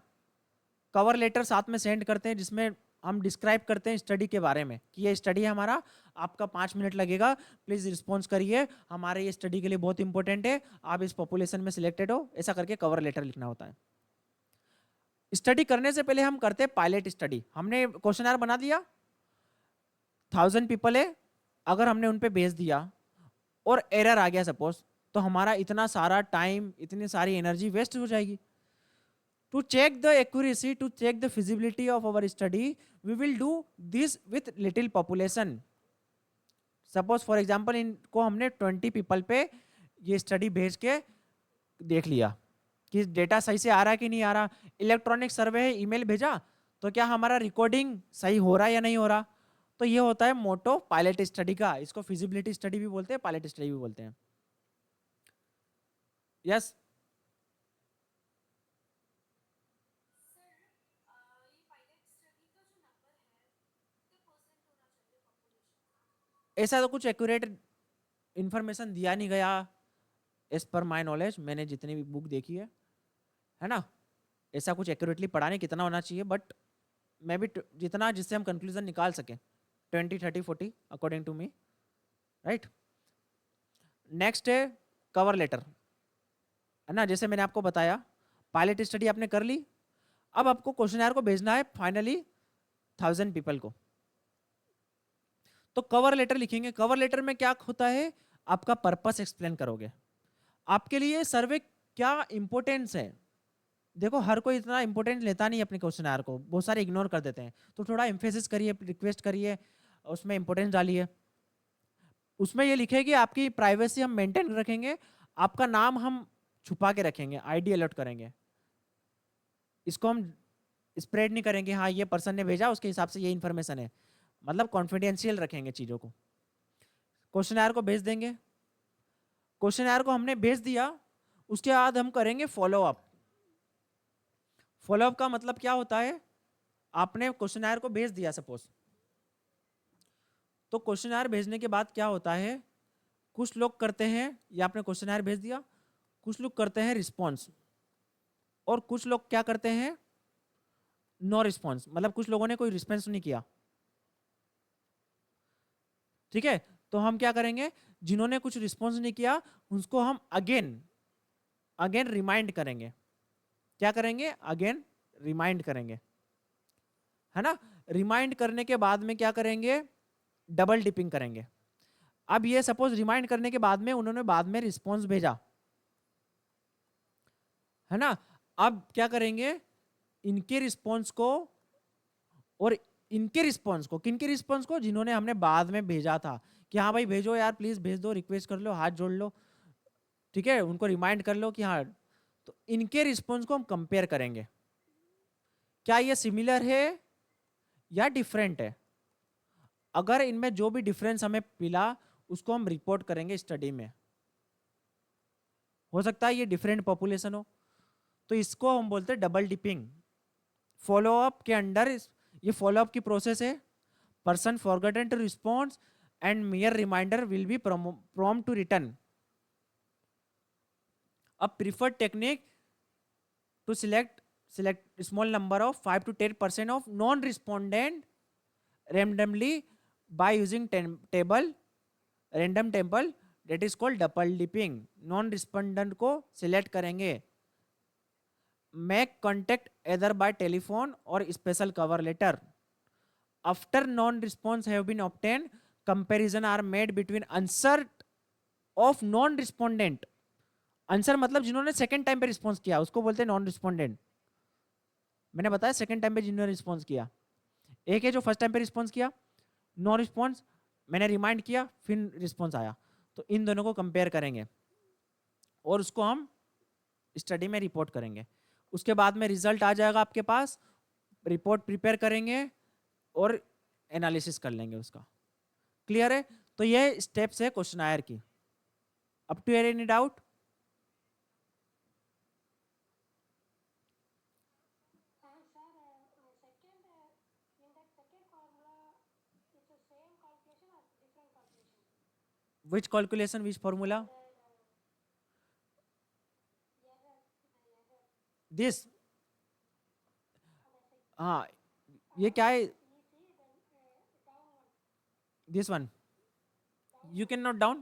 कवर लेटर साथ में सेंड करते हैं जिसमें हम डिस्क्राइब करते हैं स्टडी के बारे में कि ये स्टडी हमारा, आपका 5 मिनट लगेगा, प्लीज रिस्पॉन्स करिए, हमारे ये स्टडी के लिए बहुत इंपॉर्टेंट है, आप इस पॉपुलेशन में सिलेक्टेड हो, ऐसा करके कवर लेटर लिखना होता है। स्टडी करने से पहले हम करते हैं पायलट स्टडी। हमने क्वेश्चन बना दिया, 1000 पीपल है, अगर हमने उन पे भेज दिया और एरर आ गया सपोज, तो हमारा इतना सारा टाइम, इतनी सारी एनर्जी वेस्ट हो जाएगी। To check the accuracy, to check the feasibility of our study, we will do this with little population. Suppose for example इनको हमने 20 people पे ये स्टडी भेज के देख लिया कि डेटा सही से आ रहा है कि नहीं आ रहा। इलेक्ट्रॉनिक सर्वे है, ईमेल भेजा, तो क्या हमारा रिकॉर्डिंग सही हो रहा है या नहीं हो रहा। तो ये होता है मोटो पायलट स्टडी का, इसको फिजिबिलिटी स्टडी भी बोलते हैं, पायलट स्टडी भी बोलते हैं। यस, सर ये पायलट स्टडी का जो नंबर है कितने परसेंट होना चाहिए पॉपुलेशन? ऐसा तो कुछ एक्यूरेट इंफॉर्मेशन दिया नहीं गया एज पर माई नॉलेज, मैंने जितनी भी बुक देखी है ना, ऐसा कुछ एक्यूरेटली पढ़ा नहीं कितना होना चाहिए, बट मैं भी जितना जिससे हम कंक्लूजन निकाल सकें, 20, 30, 40 according to me, right. Next है कवर लेटर, है ना। जैसे मैंने आपको बताया पायलट स्टडी आपने कर ली, अब आपको क्वेश्चन को भेजना है फाइनली 1000 पीपल को। तो कवर लेटर लिखेंगे, कवर लेटर में क्या होता है, आपका पर्पस एक्सप्लेन करोगे, आपके लिए सर्वे क्या इंपॉर्टेंस है। देखो हर कोई इतना इंपॉर्टेंट लेता नहीं अपने क्वेश्चन को, बहुत सारे इग्नोर कर देते हैं, तो थोड़ा एम्फेसिस करिए, रिक्वेस्ट करिए, उसमें इंपॉर्टेंस डालिए। उसमें ये लिखे कि आपकी प्राइवेसी हम मेंटेन रखेंगे, आपका नाम हम छुपा के रखेंगे, आईडी अलर्ट करेंगे, इसको हम स्प्रेड नहीं करेंगे, हाँ ये पर्सन ने भेजा उसके हिसाब से ये इन्फॉर्मेशन है, मतलब कॉन्फिडेंशियल रखेंगे चीज़ों को। क्वेश्चन को भेज देंगे, क्वेश्चन को हमने भेज दिया, उसके बाद हम करेंगे फॉलो अप। फॉलोअप का मतलब क्या होता है, आपने क्वेश्चनर को भेज दिया सपोज, तो क्वेश्चनर भेजने के बाद क्या होता है, कुछ लोग करते हैं, या आपने क्वेश्चनर भेज दिया, कुछ लोग करते हैं रिस्पॉन्स, और कुछ लोग क्या करते हैं, नो रिस्पॉन्स, मतलब कुछ लोगों ने कोई रिस्पॉन्स नहीं किया। ठीक है, तो हम क्या करेंगे, जिन्होंने कुछ रिस्पॉन्स नहीं किया उसको हम अगेन अगेन रिमाइंड करेंगे। क्या करेंगे, अगेन रिमाइंड करेंगे, है ना। रिमाइंड करने के बाद में क्या करेंगे, डबल डिपिंग करेंगे। अब ये सपोज रिमाइंड करने के बाद में उन्होंने बाद में रिस्पॉन्स भेजा, है ना। अब क्या करेंगे, इनके रिस्पॉन्स को और इनके रिस्पॉन्स को, किनके रिस्पॉन्स को, जिन्होंने हमने बाद में भेजा था कि हाँ भाई भेजो यार, प्लीज भेज दो, रिक्वेस्ट कर लो, हाथ जोड़ लो, ठीक है, उनको रिमाइंड कर लो कि हाँ, तो इनके रिस्पॉन्स को हम कंपेयर करेंगे, क्या ये सिमिलर है या डिफरेंट है। अगर इनमें जो भी डिफरेंस हमें मिला उसको हम रिपोर्ट करेंगे स्टडी में। हो सकता है ये डिफरेंट पॉपुलेशन हो, तो इसको हम बोलते हैं डबल डिपिंग। फॉलोअप के अंडर ये फॉलोअप की प्रोसेस है, person forgotten to response and mayor reminder will be prompt to return. A preferred technique to select small number of 5 to 10% of non-respondent randomly by using random table, that is called double dipping। non-respondent को select करेंगे, make contact either by telephone or special cover letter। after non-response have been obtained, comparison are made between answer of non-respondent। Answer मतलब जिन्होंने second time पे response किया उसको बोलते हैं non respondent. मैंने बताया सेकंड टाइम पे जिन्होंने रिस्पॉन्स किया, एक है जो फर्स्ट टाइम पे रिस्पॉन्स किया, नो रिस्पॉन्स, मैंने रिमाइंड किया फिर रिस्पॉन्स आया, तो इन दोनों को कंपेयर करेंगे और उसको हम स्टडी में रिपोर्ट करेंगे। उसके बाद में रिजल्ट आ जाएगा आपके पास, रिपोर्ट प्रिपेयर करेंगे और एनालिसिस कर लेंगे उसका। क्लियर है, तो ये स्टेप्स है क्वेश्चनायर की। Up to any doubt? Which calculation, which formula? This? हाँ, ये क्या है? This one. You can note down.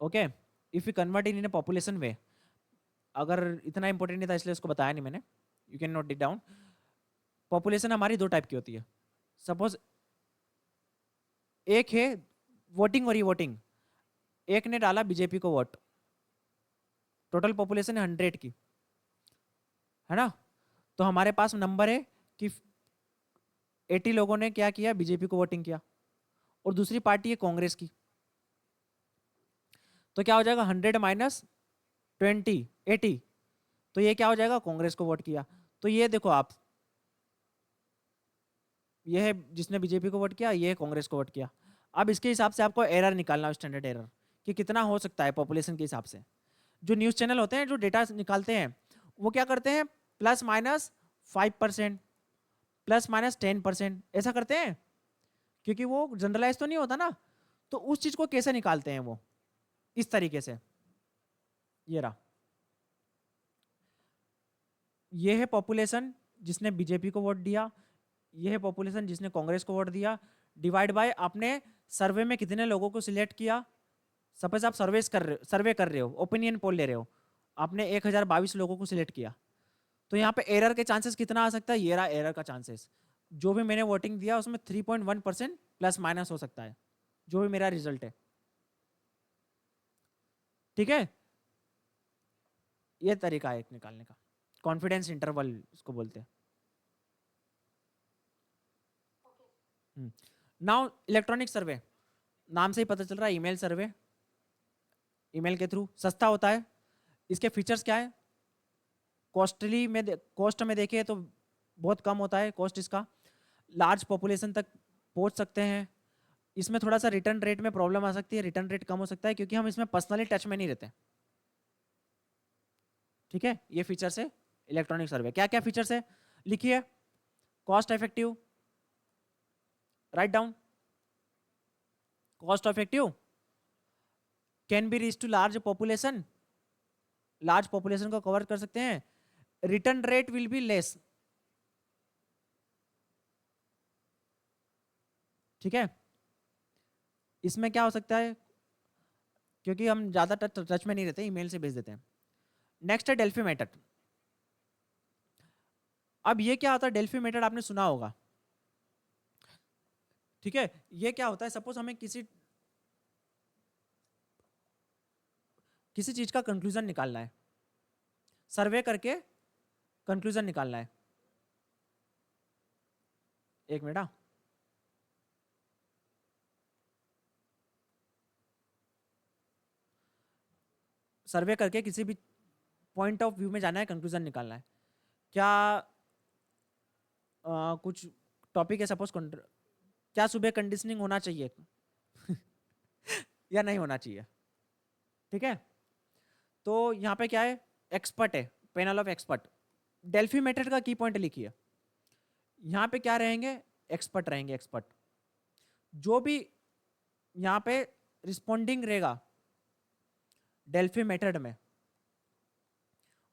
Okay. If you convert it in a population way, अगर इतना इंपॉर्टेंट नहीं था इसलिए उसको बताया नहीं मैंने, you can note it down. Population हमारी दो टाइप की होती है। सपोज एक है वोटिंग और री-वोटिंग, एक ने डाला बीजेपी को वोट, टोटल पॉपुलेशन है 100 की, है ना। तो हमारे पास नंबर है कि 80 लोगों ने क्या किया, बीजेपी को वोटिंग किया, और दूसरी पार्टी है कांग्रेस की। तो क्या हो जाएगा, 100 माइनस 20, 80, तो ये क्या हो जाएगा, कांग्रेस को वोट किया। तो ये देखो आप, ये है जिसने बीजेपी को वोट किया, ये है कांग्रेस को वोट किया। अब इसके हिसाब से आपको एरर निकालना है, स्टैंडर्ड एरर, कि कितना हो सकता है पॉपुलेशन के हिसाब से। जो न्यूज़ चैनल होते हैं जो डेटा निकालते हैं वो क्या करते हैं, प्लस माइनस 5%, प्लस माइनस 10%, ऐसा करते हैं, क्योंकि वो जनरलाइज तो नहीं होता ना। तो उस चीज को कैसे निकालते हैं वो, इस तरीके से, ये रहा, ये है पॉपुलेशन जिसने बीजेपी को वोट दिया, ये है पॉपुलेशन जिसने कांग्रेस को वोट दिया, डिवाइड बाय आपने सर्वे में कितने लोगों को सिलेक्ट किया। सपोज आप सर्वे कर रहे हो, ओपिनियन पोल ले रहे हो, आपने 1022 लोगों को सिलेक्ट किया, तो यहाँ पे एरर के चांसेस कितना आ सकता है, ये रहा एरर का चांसेस। जो भी मैंने वोटिंग दिया उसमें 3.1% प्लस माइनस हो सकता है, जो भी मेरा रिजल्ट है। ठीक है, ये तरीका है एक निकालने का, कॉन्फिडेंस इंटरवल इसको बोलते हैं। नाउ इलेक्ट्रॉनिक सर्वे, नाम से ही पता चल रहा है ईमेल सर्वे, ईमेल के थ्रू सस्ता होता है। इसके फीचर्स क्या है, कॉस्टली में कॉस्ट में देखें तो बहुत कम होता है कॉस्ट इसका, लार्ज पॉपुलेशन तक पहुंच सकते हैं। इसमें थोड़ा सा रिटर्न रेट में प्रॉब्लम आ सकती है, रिटर्न रेट कम हो सकता है क्योंकि हम इसमें पर्सनली टच में नहीं रहते। ठीक है, ये फीचर्स है इलेक्ट्रॉनिक सर्वे क्या क्या फीचर्स है लिखिए. Cost effective, right down. Cost effective can be reach to large population, large population को कवर कर सकते हैं. Return rate will be less. ठीक है. इसमें क्या हो सकता है, क्योंकि हम ज्यादा टच में नहीं रहते, ईमेल से भेज देते हैं. नेक्स्ट है डेल्फी मेथड. अब ये क्या होता है, डेल्फी मेथड आपने सुना होगा. ठीक है. ये क्या होता है, सपोज हमें किसी चीज का कंक्लूजन निकालना है, सर्वे करके कंक्लूजन निकालना है. एक मिनट. हाँ, सर्वे करके किसी भी पॉइंट ऑफ व्यू में जाना है, कंक्लूजन निकालना है. क्या कुछ टॉपिक है, सपोज क्या सुबह कंडीशनिंग होना चाहिए या नहीं होना चाहिए. ठीक है. तो यहाँ पे क्या है, एक्सपर्ट है, panel of expert. Delphi method का की पॉइंट लिखिए. यहाँ पे क्या रहेंगे, एक्सपर्ट रहेंगे. एक्सपर्ट जो भी यहाँ पे रिस्पोंडिंग रहेगा डेल्फी मेथड में,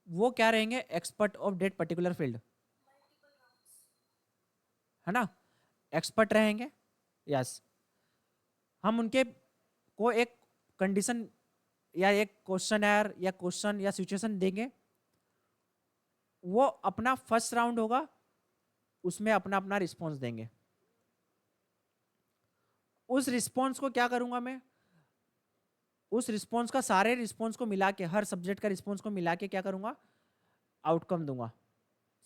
वो क्या रहेंगे, expert of date particular field, है ना. एक्सपर्ट रहेंगे. यस. हम उनके को एक कंडीशन या एक क्वेश्चन या क्वेश्चन या सिचुएशन देंगे. वो अपना फर्स्ट राउंड होगा, उसमें अपना अपना रिस्पॉन्स देंगे. उस रिस्पॉन्स को क्या करूंगा मैं, उस रिस्पॉन्स का सारे रिस्पॉन्स को मिला के, हर सब्जेक्ट का रिस्पॉन्स को मिला के क्या करूंगा, आउटकम दूंगा,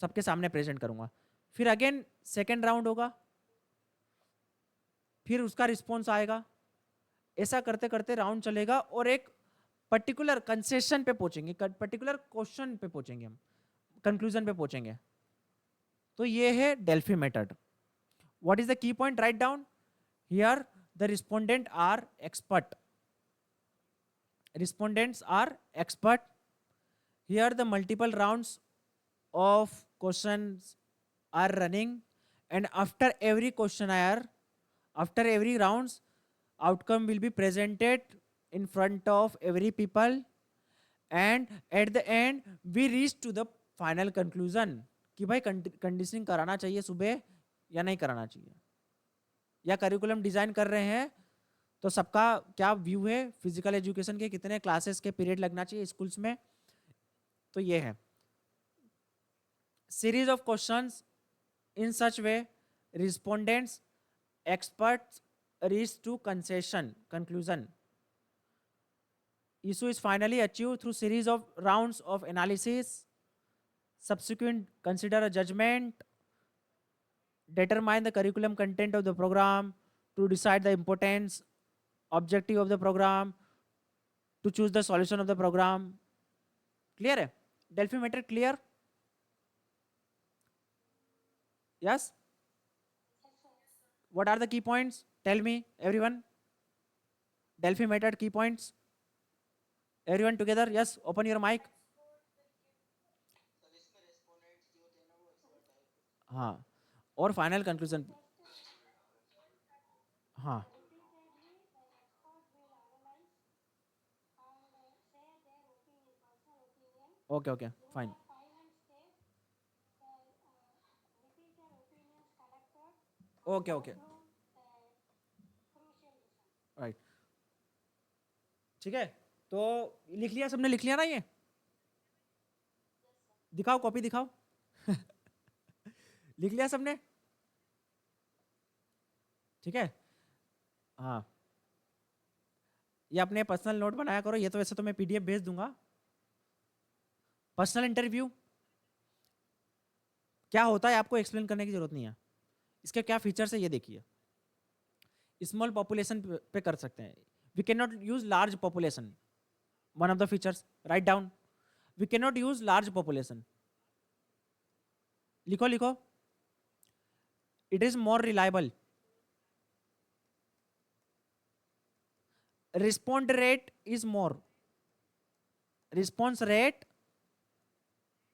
सबके सामने प्रेजेंट करूंगा. फिर अगेन सेकेंड राउंड होगा, फिर उसका रिस्पॉन्स आएगा. ऐसा करते करते राउंड चलेगा और एक पर्टिकुलर कंसेशन पे पहुंचेंगे, पर्टिकुलर क्वेश्चन पे पहुंचेंगे, हम कंक्लूजन पे पहुंचेंगे. तो ये है Delphi method. What is the key point, write down here. The respondent are expert. Respondents are expert. Here the multiple rounds of questions are running, and after every questionnaire, after every rounds, outcome will be presented in front of every people, and at the end we reach to the final conclusion कि भाई conditioning कराना चाहिए सुबह या नहीं कराना चाहिए, या करिकुलम डिजाइन कर रहे हैं तो सबका क्या व्यू है, फिजिकल एजुकेशन के कितने क्लासेस के पीरियड लगना चाहिए स्कूल्स में. तो ये है series of questions. In such way respondents experts reach to concession conclusion. issue is finally achieved through series of rounds of analysis. Subsequent consider a judgment, determine the curriculum content of the program, to decide the importance, objective of the program, to choose the solution of the program. Clear है, Delphi method clear? Yes. What are the key points, tell me everyone. Delphi method key points, everyone together. Yes, open your mic. हाँ, और final conclusion. हाँ, okay okay fine. Okay okay right. ठीक है. तो लिख लिया सबने, लिख लिया ना ये, दिखाओ कॉपी दिखाओ लिख लिया सबने. ठीक है. हाँ, ये अपने पर्सनल नोट बनाया करो. ये तो वैसे तो मैं पीडीएफ भेज दूंगा. पर्सनल इंटरव्यू क्या होता है आपको एक्सप्लेन करने की जरूरत नहीं है. इसके क्या फीचर्स है ये देखिए. स्मॉल पॉपुलेशन पे कर सकते हैं. We can not use large population. One of the features, write down. We can not use large population. लिखो लिखो. It is more reliable. Respond rate is more. Response rate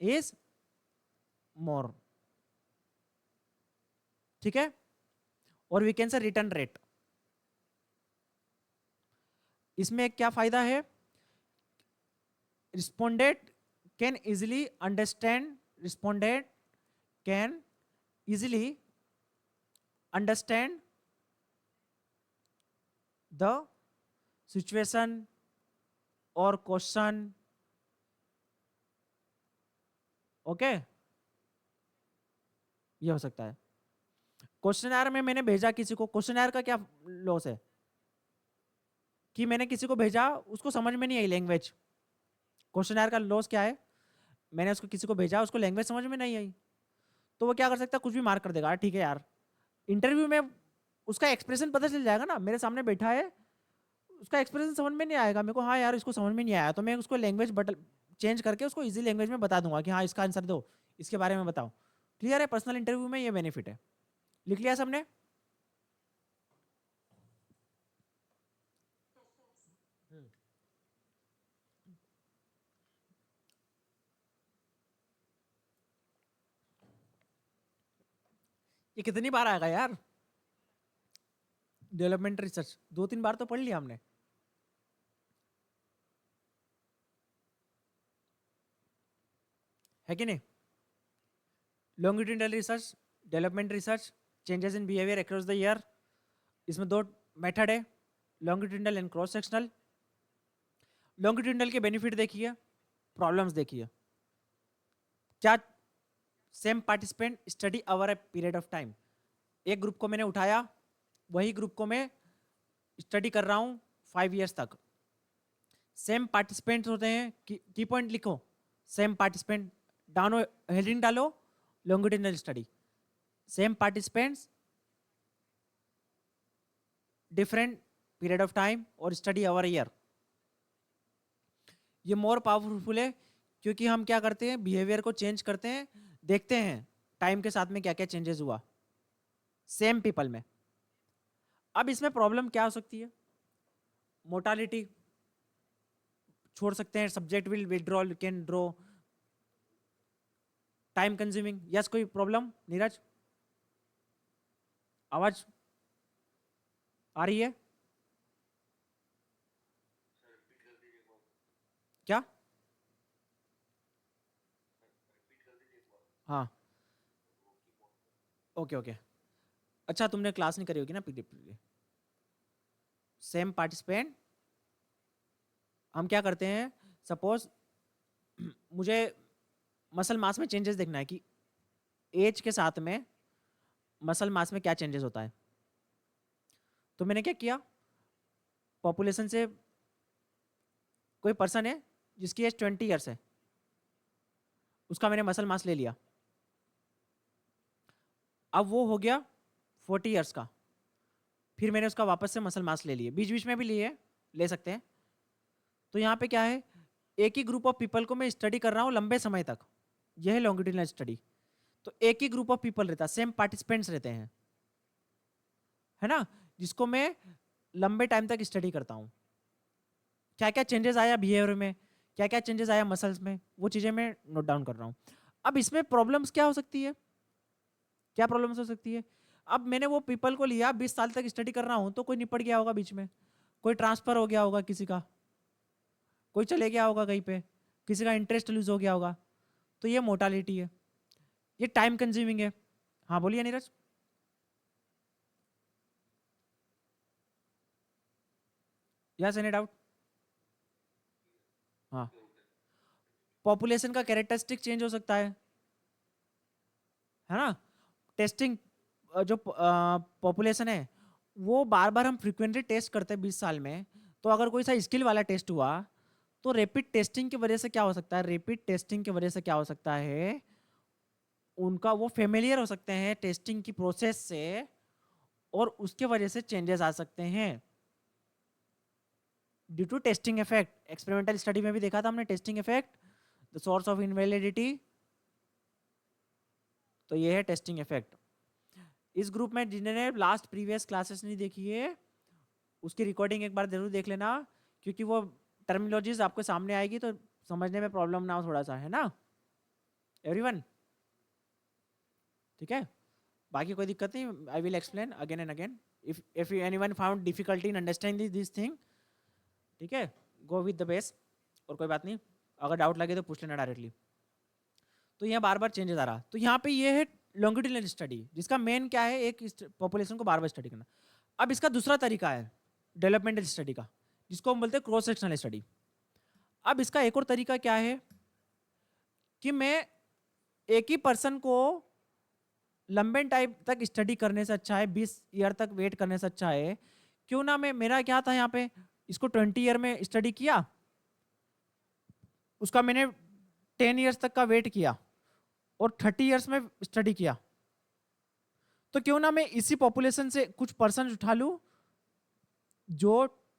is more, ठीक है, और we can say return rate. इसमें क्या फायदा है, respondent can easily understand, respondent can easily understand the situation और क्वेश्चन, ओके, ये हो सकता है। क्वेश्चनर में मैंने भेजा किसी को, क्वेश्चनर का क्या लॉस है कि मैंने किसी को भेजा, उसको समझ में नहीं आई लैंग्वेज। क्वेश्चनर का लॉस क्या है, मैंने उसको किसी को भेजा, उसको लैंग्वेज समझ में नहीं आई, तो वो क्या कर सकता है, कुछ भी मार्क कर देगा, "हाँ, ठीक है यार"। इंटरव्यू में उसका एक्सप्रेशन पता चल जाएगा ना, मेरे सामने बैठा है, उसका एक्सप्रेशन समझ में नहीं आएगा मेरे को, हाँ यार इसको समझ में नहीं आया, तो मैं उसको लैंग्वेज बटल चेंज करके उसको इजी लैंग्वेज में बता दूंगा कि हाँ इसका आंसर दो, इसके बारे में बताओ। क्लियर है, पर्सनल इंटरव्यू में ये बेनिफिट है। लिख लिया सबने? ये कितनी बार आएगा यार, डेवलपमेंट रिसर्च 2-3 बार तो पढ़ लिया हमने। है कि नहीं? Longitudinal research, development research, changes in behaviour across the year, इसमें 2 मेथड है, longitudinal and cross sectional. Longitudinal के बेनिफिट देखिए, प्रॉब्लम्स देखिए। क्या same participant study over a period of time, एक ग्रुप को मैंने उठाया, वही ग्रुप को मैं स्टडी कर रहा हूँ 5 ईयर्स तक। सेम पार्टिसिपेंट्स होते हैं, की पॉइंट लिखो, सेम पार्टिसिपेंट, डाउन हेडिंग डालो, longitudinal study, same participants, different period of time और स्टडी ओवर ईयर। ये मोर पावरफुल है क्योंकि हम क्या करते हैं, बिहेवियर को चेंज करते हैं, देखते हैं टाइम के साथ में क्या क्या चेंजेस हुआ सेम पीपल में। अब इसमें प्रॉब्लम क्या हो सकती है, मोर्टालिटी छोड़ सकते हैं, subject will withdraw, can draw, time consuming. Yes, कोई प्रॉब्लम नीरज? आवाज आ रही है क्या? हाँ, ओके ओके। अच्छा, तुमने क्लास नहीं करी होगी ना पीडीएफ। सेम पार्टिसिपेंट, हम क्या करते हैं, सपोज मुझे मसल मास में चेंजेस देखना है कि एज के साथ में मसल मास में क्या चेंजेस होता है। तो मैंने क्या किया, पॉपुलेशन से कोई पर्सन है जिसकी एज 20 ईयर्स है, उसका मैंने मसल मास ले लिया, अब वो हो गया 40 ईयर्स का, फिर मैंने उसका वापस से मसल मास ले लिए, बीच बीच में भी लिए, ले सकते हैं। तो यहाँ पे क्या है, एक ही ग्रुप ऑफ पीपल को मैं स्टडी कर रहा हूँ लंबे समय तक, यह है लॉन्गिट्यूडिनल स्टडी। तो एक ही ग्रुप ऑफ पीपल रहता है, सेम पार्टिसिपेंट्स रहते हैं, है ना, जिसको मैं लंबे टाइम तक स्टडी करता हूँ, क्या क्या चेंजेस आया बिहेवियर में, क्या क्या चेंजेस आया मसल्स में, वो चीज़ें मैं नोट डाउन कर रहा हूँ। अब इसमें प्रॉब्लम्स क्या हो सकती है, क्या प्रॉब्लम्स हो सकती है, अब मैंने वो पीपल को लिया, 20 साल तक स्टडी कर रहा हूँ, तो कोई निपट गया होगा बीच में, कोई ट्रांसफर हो गया होगा किसी का, कोई चले गया होगा कहीं पे, किसी का इंटरेस्ट लूज हो गया होगा, तो ये मोर्टालिटी है, ये टाइम कंज्यूमिंग है। हाँ बोलिए नीरज। Yes, any doubt? हाँ, पॉपुलेशन का कैरेक्टरिस्टिक चेंज हो सकता है ना, टेस्टिंग, जो पॉपुलेशन है वो बार बार हम फ्रिक्वेंटली टेस्ट करते हैं 20 साल में, तो अगर कोई सा स्किल वाला टेस्ट हुआ, तो रैपिड टेस्टिंग की वजह से क्या हो सकता है, रैपिड टेस्टिंग की वजह से क्या हो सकता है, उनका वो फेमिलियर हो सकते हैं टेस्टिंग की प्रोसेस से, और उसके वजह से चेंजेस आ सकते हैं due to testing effect. Experimental study में भी देखा था हमने testing effect, the source of invalidity, तो ये है टेस्टिंग इफेक्ट। इस ग्रुप में जिन्होंने लास्ट प्रीवियस क्लासेस नहीं देखी है, उसकी रिकॉर्डिंग एक बार जरूर देख लेना, क्योंकि वो टर्मिनोलॉजीज आपके सामने आएगी तो समझने में प्रॉब्लम ना हो थोड़ा सा, है ना एवरीवन? ठीक है, बाकी कोई दिक्कत नहीं, आई will explain again and again if you anyone found difficulty in understanding this thing, ठीक है, गो विद द बेस, और कोई बात नहीं, अगर डाउट लगे तो पूछ लेना डायरेक्टली। तो यहाँ बार बार चेंजेस आ रहा, तो यहाँ पे ये है लॉन्गिट्यूडिनल स्टडी, जिसका मेन क्या है, एक पॉपुलेशन को बार बार स्टडी करना। अब इसका दूसरा तरीका है डेवलपमेंटल स्टडी का, जिसको हम बोलते हैं क्रॉस सेक्शनल स्टडी। अब इसका एक और तरीका क्या है कि मैं एक ही पर्सन को लंबे टाइम तक स्टडी करने से अच्छा है, 20 ईयर तक वेट करने से अच्छा है, क्यों ना मैं, मेरा क्या था यहाँ पे, इसको 20 ईयर में स्टडी किया, उसका मैंने 10 ईयर्स तक का वेट किया और 30 ईयर्स में स्टडी किया, तो क्यों ना मैं इसी पॉपुलेशन से कुछ पर्सन उठा लूं जो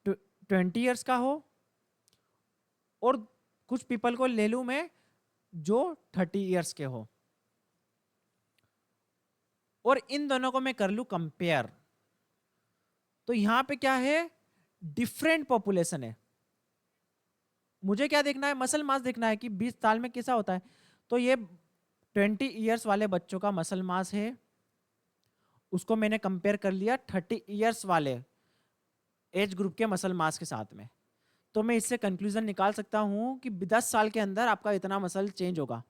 20 ईयर्स का हो, और कुछ पीपल को ले लूं मैं जो 30 ईयर्स के हो, और इन दोनों को मैं कर लूं कंपेयर। तो यहां पे क्या है, डिफरेंट पॉपुलेशन है, मुझे क्या देखना है, मसल मास देखना है कि 20 साल में कैसा होता है। तो ये 20 ईयर्स वाले बच्चों का मसल मास है, उसको मैंने कंपेयर कर लिया 30 ईयर्स वाले एज ग्रुप के मसल मास के साथ में, तो मैं इससे कंक्लूजन निकाल सकता हूं कि 10 साल के अंदर आपका इतना मसल चेंज होगा।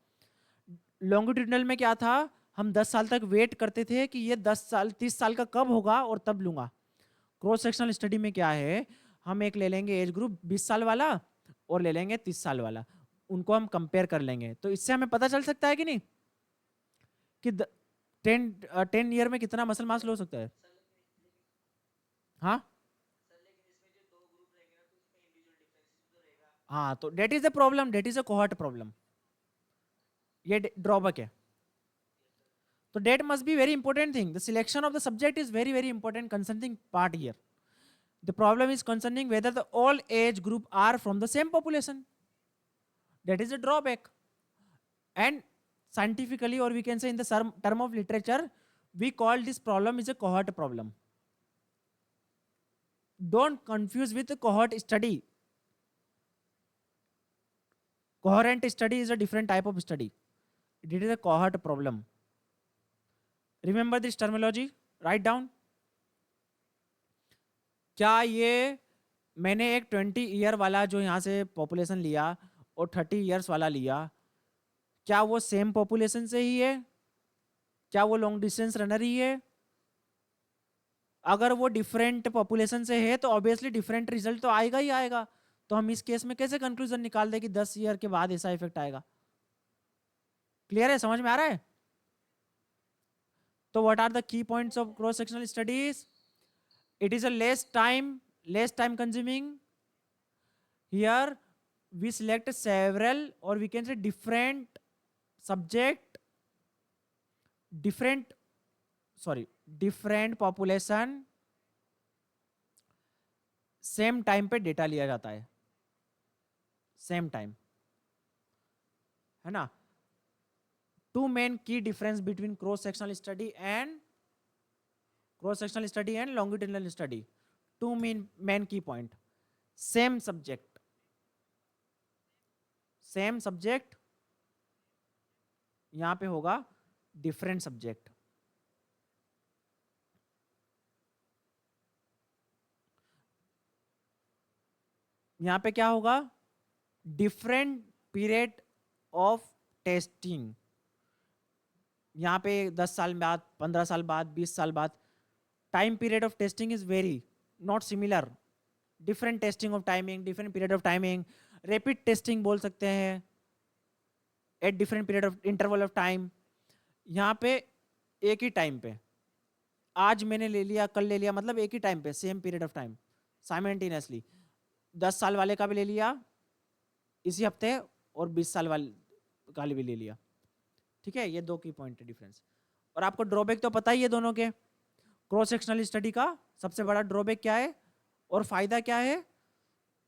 लॉन्गिट्यूडिनल में क्या था, हम 10 साल तक वेट करते थे कि ये 10 साल 30 साल का कब होगा और तब लूंगा। क्रॉस सेक्शनल स्टडी में क्या है, हम एक ले लेंगे एज ग्रुप 20 साल वाला और ले लेंगे 30 साल वाला, उनको हम कंपेयर कर लेंगे, तो इससे हमें पता चल सकता है कि नहीं कि 10 ईयर में कितना मसल मास लो सकता है। हाँ हाँ, तो date is the problem, date is a cohort problem, ये ड्रॉबैक है। तो date must be very important thing, the selection of the subject is very very important concerning part here. The problem is concerning whether the all age group are from the same population. That is a drawback. And scientifically, or we can say in the term of literature, we call this problem is a cohort problem. Don't confuse with the cohort study. Cohorent study is a different type of study. It is a cohort problem. Remember this terminology, write down. क्या ये मैंने एक 20 year वाला जो यहाँ से population लिया और 30 ईयर्स वाला लिया, क्या वो सेम पॉपुलेशन से ही है, क्या वो लॉन्ग डिस्टेंस रनर ही है? अगर वो डिफरेंट पॉपुलेशन से है तो ऑब्वियसली डिफरेंट रिजल्ट तो आएगा ही आएगा। तो हम इस केस में कैसे कंक्लूजन निकाल दे कि 10 ईयर के बाद ऐसा इफेक्ट आएगा? क्लियर है, समझ में आ रहा है? तो what are the key points of cross sectional studies? It is a less time consuming. Here we select several, or we can say different subject, different population, same time पे data लिया जाता है, सेम टाइम, है ना? To main की difference between cross sectional study and longitudinal study. Two main key point. Same subject, यहां पे होगा different subject. यहां पे क्या होगा? different period of testing. यहां पे 10 साल बाद, 15 साल बाद, 20 साल बाद, time period of testing is very not similar. Different testing of timing, different period of timing. Rapid testing बोल सकते हैं at different period of interval of time. यहाँ पे एक ही टाइम पे, आज मैंने ले लिया, कल ले लिया, मतलब एक ही टाइम पे, same period of time, simultaneously 10 साल वाले का भी ले लिया इसी हफ्ते और 20 साल वाले का भी ले लिया। ठीक है, ये दो की पॉइंट है डिफरेंस। और आपको ड्रॉबैक तो पता ही है दोनों के। क्रॉस सेक्शनल स्टडी का सबसे बड़ा ड्रॉबैक क्या है और फायदा क्या है?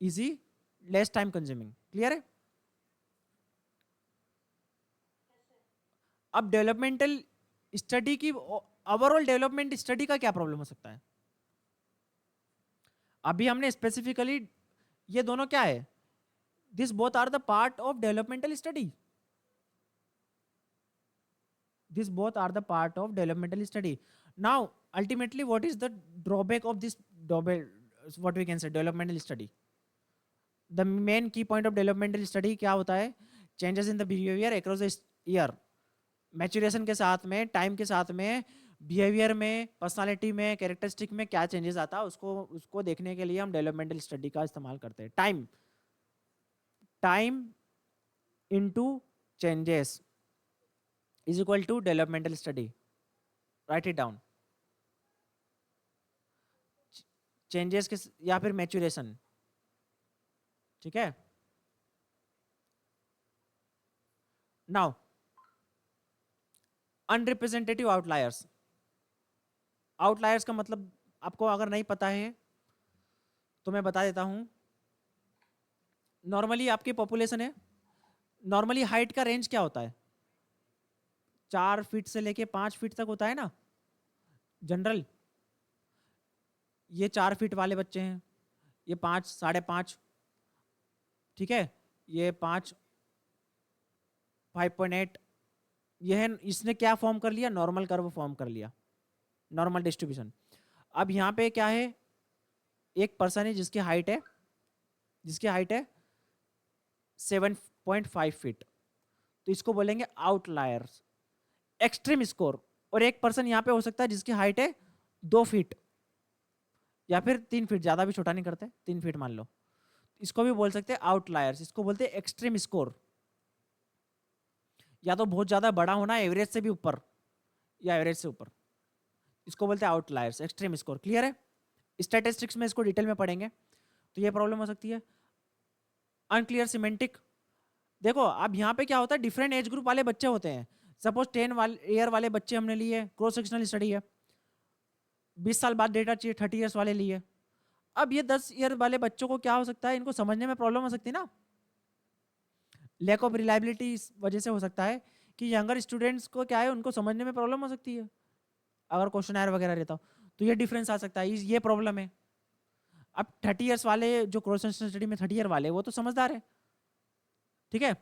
Easy, less time consuming. Clear है? अब डेवलपमेंटल स्टडी की, ओवरऑल डेवलपमेंट स्टडी का क्या प्रॉब्लम हो सकता है? अभी हमने स्पेसिफिकली ये दोनों क्या है, this both are the part of developmental study, This both are the part of developmental study. Now ultimately what is the drawback of this drawback, what we can say developmental study? The main key point of developmental study क्या होता है? Changes in the behavior across the year. Maturation के साथ में, time के साथ में, behaviour में, पर्सनालिटी में, कैरेक्टरिस्टिक में क्या चेंजेस आता है उसको देखने के लिए हम डेवलपमेंटल स्टडी का इस्तेमाल करते हैं. Time into changes is equal to developmental study. Write it down. Changes के या फिर मैचुरेशन. ठीक है. Now अनरिप्रेजेंटेटिव outliers. आउटलायर्स का मतलब आपको अगर नहीं पता है तो मैं बता देता हूं. नॉर्मली आपकी पॉपुलेशन है, नॉर्मली हाइट का रेंज क्या होता है? 4 फीट से लेके 5 फीट तक होता है ना जनरल. ये 4 फीट वाले बच्चे हैं, ये 5, 5.5. ठीक है, ये 5, 5.8. ये है, इसने क्या फॉर्म कर लिया? नॉर्मल कर्व फॉर्म कर लिया, नॉर्मल डिस्ट्रीब्यूशन. अब यहाँ पे क्या है? एक पर्सन है जिसकी हाइट है 7.5 फीट, तो इसको बोलेंगे आउटलायर्स, एक्सट्रीम स्कोर. और एक पर्सन यहाँ पे हो सकता है जिसकी हाइट है 2 फीट या फिर 3 फीट, ज्यादा भी छोटा नहीं करते, 3 फीट मान लो. इसको भी बोल सकते हैं आउटलायर्स. इसको बोलते हैं एक्सट्रीम स्कोर. या तो बहुत ज्यादा बड़ा होना, एवरेज से भी ऊपर या एवरेज से ऊपर, इसको बोलते हैं आउटलायर्स, एक्सट्रीम स्कोर. क्लियर है? स्टैटिस्टिक्स में इसको डिटेल में पढ़ेंगे तो ये प्रॉब्लम हो सकती है. Unclear semantic. देखो अब यहाँ पे क्या होता है, डिफरेंट एज ग्रुप वाले बच्चे होते हैं. सपोज 10 ईयर वाले बच्चे हमने लिए, क्रॉस सेक्शनल स्टडी है. 20 साल बाद डेटा चाहिए, 30 ईयर्स वाले लिए. अब ये 10 ईयर वाले बच्चों को क्या हो सकता है, इनको समझने में प्रॉब्लम हो सकती है ना. लैक ऑफ रिलायबिलिटी इस वजह से हो सकता है कि यंगर स्टूडेंट्स को क्या है, उनको समझने में प्रॉब्लम हो सकती है अगर क्वेश्चन वगैरह रहता हो, तो ये डिफरेंस आ सकता है. ये प्रॉब्लम है. अब 30 ईयर्स वाले जो क्रॉस सेक्शनल स्टडी में 30 ईयर वाले, वो तो समझदार है. ठीक है.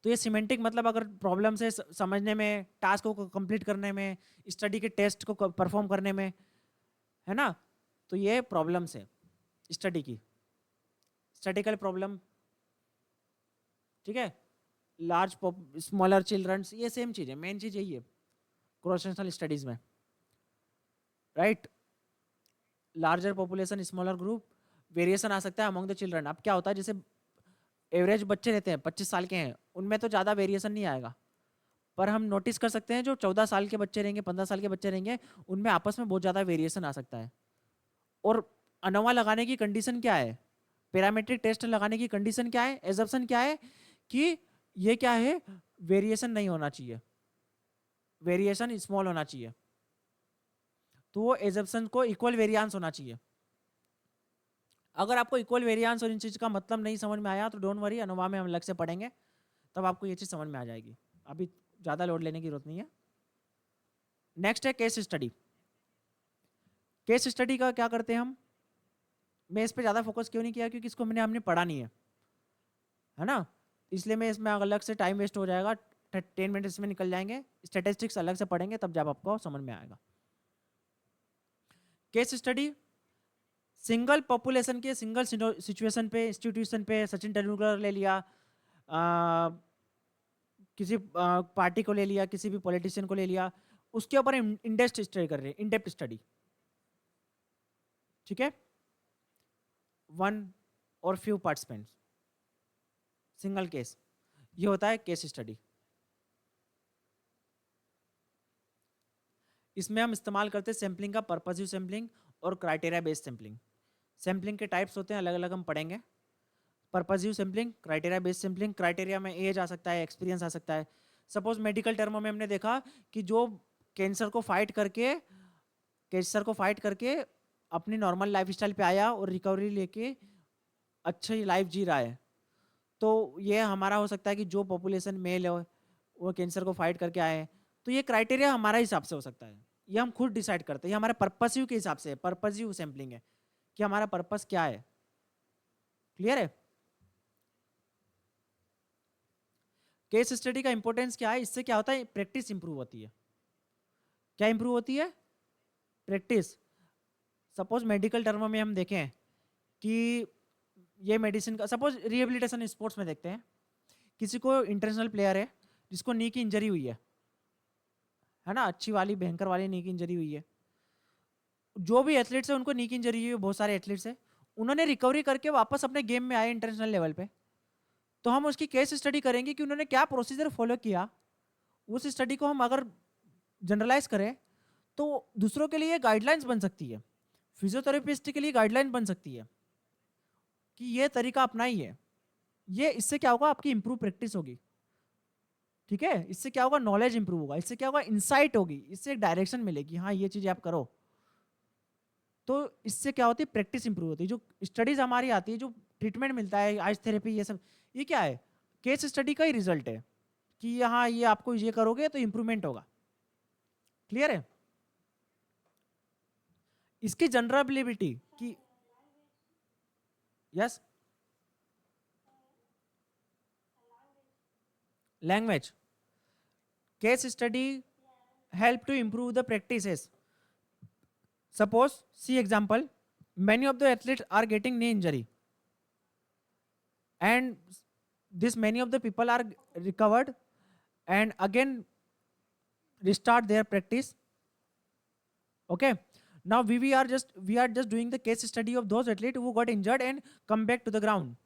तो ये सिमेंटिक मतलब अगर प्रॉब्लम से समझने में, टास्क को कंप्लीट करने में, स्टडी के टेस्ट को परफॉर्म करने में, है ना, तो ये प्रॉब्लम्स है स्टडी की, स्टैटिकल प्रॉब्लम. ठीक है. लार्ज स्मॉलर चिल्ड्रंस, ये सेम चीज है, मेन चीज यही है क्रॉस सेक्शनल स्टडीज में. Right. Larger population, smaller group, variation आ सकता है अमंग द चिल्ड्रन. अब क्या होता है, जैसे एवरेज बच्चे रहते हैं 25 साल के हैं, उनमें तो ज़्यादा वेरिएशन नहीं आएगा, पर हम नोटिस कर सकते हैं जो 14 साल के बच्चे रहेंगे, 15 साल के बच्चे रहेंगे, उनमें आपस में बहुत ज़्यादा वेरिएशन आ सकता है. और अनोवा लगाने की कंडीशन क्या है, पैरामीट्रिक टेस्ट लगाने की कंडीशन क्या है, एजम्पशन क्या है कि ये क्या है, वेरिएशन नहीं होना चाहिए, वेरिएशन स्मॉल होना चाहिए. तो वो एजम्पशन को इक्वल वेरिएंस होना चाहिए. अगर आपको इक्वल वेरिएंस और इन चीज का मतलब नहीं समझ में आया तो डोंट वरी, अनोवा में हम अलग से पढ़ेंगे, तब आपको ये चीज समझ में आ जाएगी. अभी ज्यादा लोड लेने की जरूरत नहीं है. नेक्स्ट है केस स्टडी. केस स्टडी का क्या करते हैं हम, मैं इस पे ज्यादा फोकस क्यों नहीं किया, क्योंकि इसको हमने पढ़ा नहीं है ना, इसलिए मैं इसमें अलग से टाइम वेस्ट हो जाएगा. 10 मिनट इसमें निकल जाएंगे. स्टैटिस्टिक्स अलग से पढ़ेंगे तब जब आपको समझ में आएगा. केस स्टडी सिंगल पॉपुलेशन के सिंगल सिचुएशन पे, इंस्टीट्यूशन पे, सचिन तेंदुलकर ले लिया, किसी पार्टी को ले लिया, किसी भी पॉलिटिशियन को ले लिया, उसके ऊपर इंडेप्थ स्टडी कर रहे हैं, इंडेप्थ स्टडी. ठीक है. 1 और फ्यू पार्टिसिपेंट्स, सिंगल केस, ये होता है केस स्टडी. इसमें हम इस्तेमाल करते हैं सैम्पलिंग का, पर्पसिव सैम्पलिंग और क्राइटेरिया बेस्ड सैम्पलिंग. सैम्पलिंग के टाइप्स होते हैं अलग अलग, हम पढ़ेंगे. Purposive sampling, criteria based sampling. Criteria में एज आ सकता है, एक्सपीरियंस आ सकता है. सपोज मेडिकल टर्मों में हमने देखा कि जो कैंसर को फाइट करके अपनी नॉर्मल लाइफस्टाइल पे आया और रिकवरी लेके अच्छी लाइफ जी रहा है, तो ये हमारा हो सकता है कि जो पॉपुलेशन मेल है वो कैंसर को फाइट करके आए, तो ये क्राइटेरिया हमारा हिसाब से हो सकता है. ये हम खुद डिसाइड करते हैं, ये हमारे पर्पसिव के हिसाब से है, पर्पसिव सैम्पलिंग है कि हमारा पर्पस क्या है. क्लियर है. केस स्टडी का इंपॉर्टेंस क्या है? इससे क्या होता है? प्रैक्टिस इंप्रूव होती है। क्या इंप्रूव होती है? प्रैक्टिस। सपोज मेडिकल टर्म में हम देखें कि ये मेडिसिन का, सपोज रिहेबिलिटेशन स्पोर्ट्स में देखते हैं, किसी को इंटरनेशनल प्लेयर है जिसको नी की इंजरी हुई है ना, अच्छी वाली भयंकर वाली नी की इंजरी हुई है। जो भी एथलीट्स है उनको नी की इंजरी हुई है, बहुत सारे एथलीट्स है, उन्होंने रिकवरी करके वापस अपने गेम में आए इंटरनेशनल लेवल पे, तो हम उसकी केस स्टडी करेंगे कि उन्होंने क्या प्रोसीजर फॉलो किया। उस स्टडी को हम अगर जनरलाइज करें तो दूसरों के लिए गाइडलाइंस बन सकती है, फिजियोथेरेपिस्ट के लिए गाइडलाइन बन सकती है कि ये तरीका अपनाइए। ये इससे क्या होगा? आपकी इंप्रूव प्रैक्टिस होगी, ठीक है। इससे क्या होगा? नॉलेज इंप्रूव होगा। इससे क्या होगा? इंसाइट होगी, इससे एक डायरेक्शन मिलेगी, हाँ ये चीज आप करो। तो इससे क्या होती है? प्रैक्टिस इंप्रूव होती है। जो स्टडीज हमारी आती है, जो ट्रीटमेंट मिलता है, आइस थेरेपी, ये सब, ये क्या है? केस स्टडी का ही रिजल्ट है कि हाँ ये आपको ये करोगे तो इंप्रूवमेंट होगा। क्लियर है? इसकी जनरबिलिटी की, yes, language. Case study help to improve the practices. Suppose, see example, many of the athletes are getting knee injury, and this many of the people are recovered and again restart their practice. Okay. Now we are just doing the case study of those athletes who got injured and come back to the ground.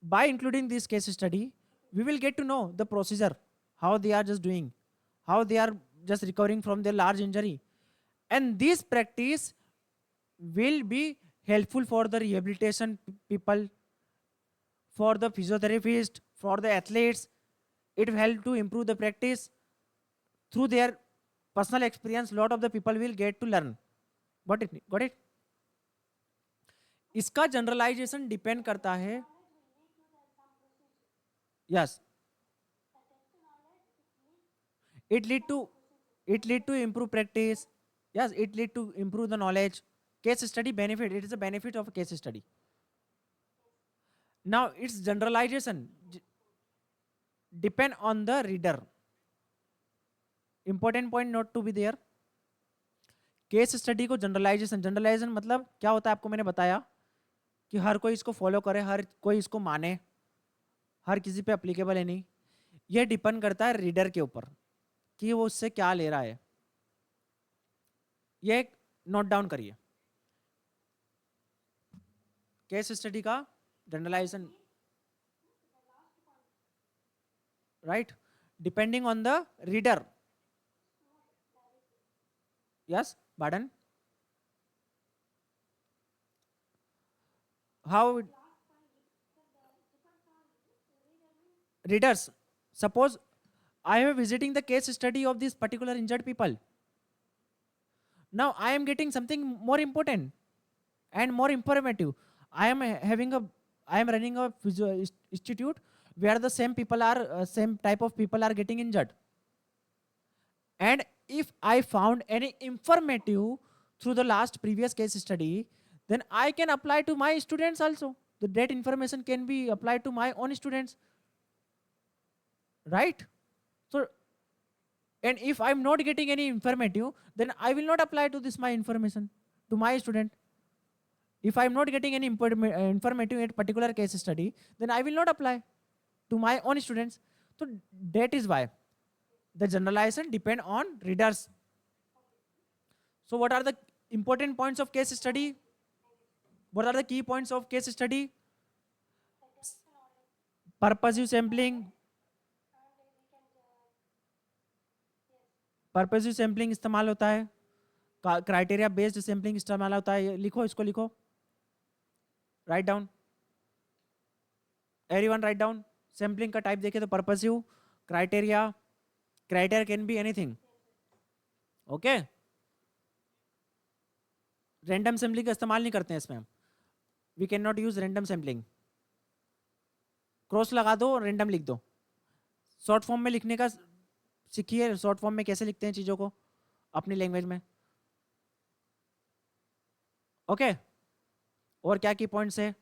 By including this case study, we will get to know the procedure, how they are just doing, how they are just recovering from their large injury. And this practice will be helpful for the rehabilitation people, for the physiotherapist, for the athletes. It will help to improve the practice. Through their personal experience, lot of the people will get to learn. Got it? इसका generalisation depend करता है, yes, it lead to improve practice, yes, it lead to improve the knowledge. Case study benefit, it is a benefit of a case study. Now its generalization depend on the reader. Important point not to be there. Case study को generalisation मतलब क्या होता है? आपको मैंने बताया कि हर कोई इसको फॉलो करे, हर कोई इसको माने, हर किसी पे अप्लीकेबल है नहीं। ये डिपेंड करता है रीडर के ऊपर कि वो उससे क्या ले रहा है। ये नोट डाउन करिए, केस स्टडी का generalization, right, depending on the reader. Yes, pardon, how readers, suppose I am visiting the case study of this particular injured people. Now I am getting something more important and more informative. I am running a institute where the same people are same type of people are getting injured, and if I found any informative through the last previous case study, then I can apply to my students also. That information can be applied to my own students, right? So, and if I'm not getting any informative, then I will not apply to this my information to my student. If I'm not getting any informative in a particular case study, then I will not apply to my own students. So that is why the generalization depend on readers. So what are the important points of case study? What are the key points of case study? Purposive sampling. Purposive sampling इस्तेमाल होता है, criteria based sampling इस्तेमाल होता है। लिखो, इसको लिखो, write down, everyone write down. Sampling का टाइप देखें तो purposive, criteria can be anything, okay. Random sampling का इस्तेमाल नहीं करते हैं इसमें हम, we can not use random sampling. Cross लगा दो, रैंडम लिख दो। शॉर्ट फॉर्म में लिखने का सीखिए, शॉर्ट फॉर्म में कैसे लिखते हैं चीजों को अपनी लैंग्वेज में, ओके। और क्या की पॉइंट्स है?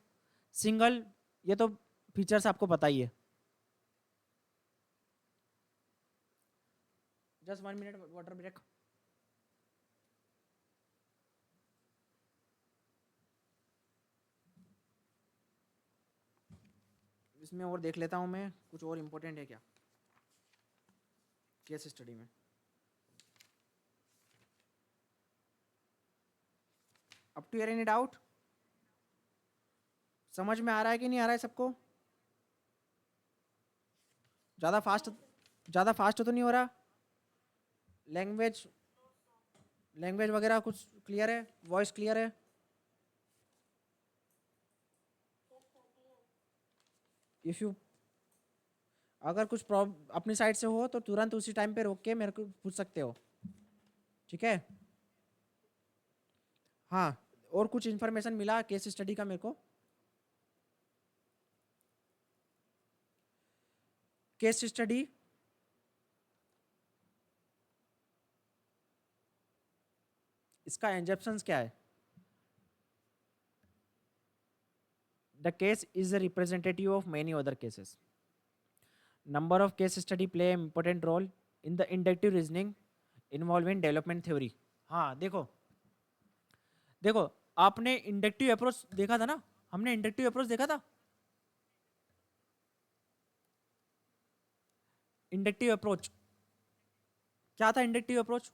सिंगल, ये तो फीचर्स आपको पता ही है, जस्ट 1 मिनट वाटर ब्रेक. इसमें और देख लेता हूँ मैं कुछ और इम्पोर्टेंट है क्या केस स्टडी में. Up to any doubt? समझ में आ रहा है कि नहीं आ रहा है सबको? ज़्यादा फास्ट तो नहीं हो रहा? लैंग्वेज लैंग्वेज वगैरह कुछ क्लियर है? वॉइस क्लियर है? इफ़ यू अगर कुछ प्रॉब्लम अपनी साइड से हो तो तुरंत उसी टाइम पे रोक के मेरे को पूछ सकते हो. ठीक है. हाँ, और कुछ इन्फॉर्मेशन मिला केस स्टडी का मेरे को? केस स्टडी इसका एंजेप्शंस क्या है? The case is the representative of many other cases. Number of case study play important role in the inductive reasoning involving development theory. हाँ देखो देखो, आपने इंडक्टिव अप्रोच देखा था ना? हमने इंडक्टिव अप्रोच देखा था. इंडक्टिव अप्रोच क्या था? Inductive approach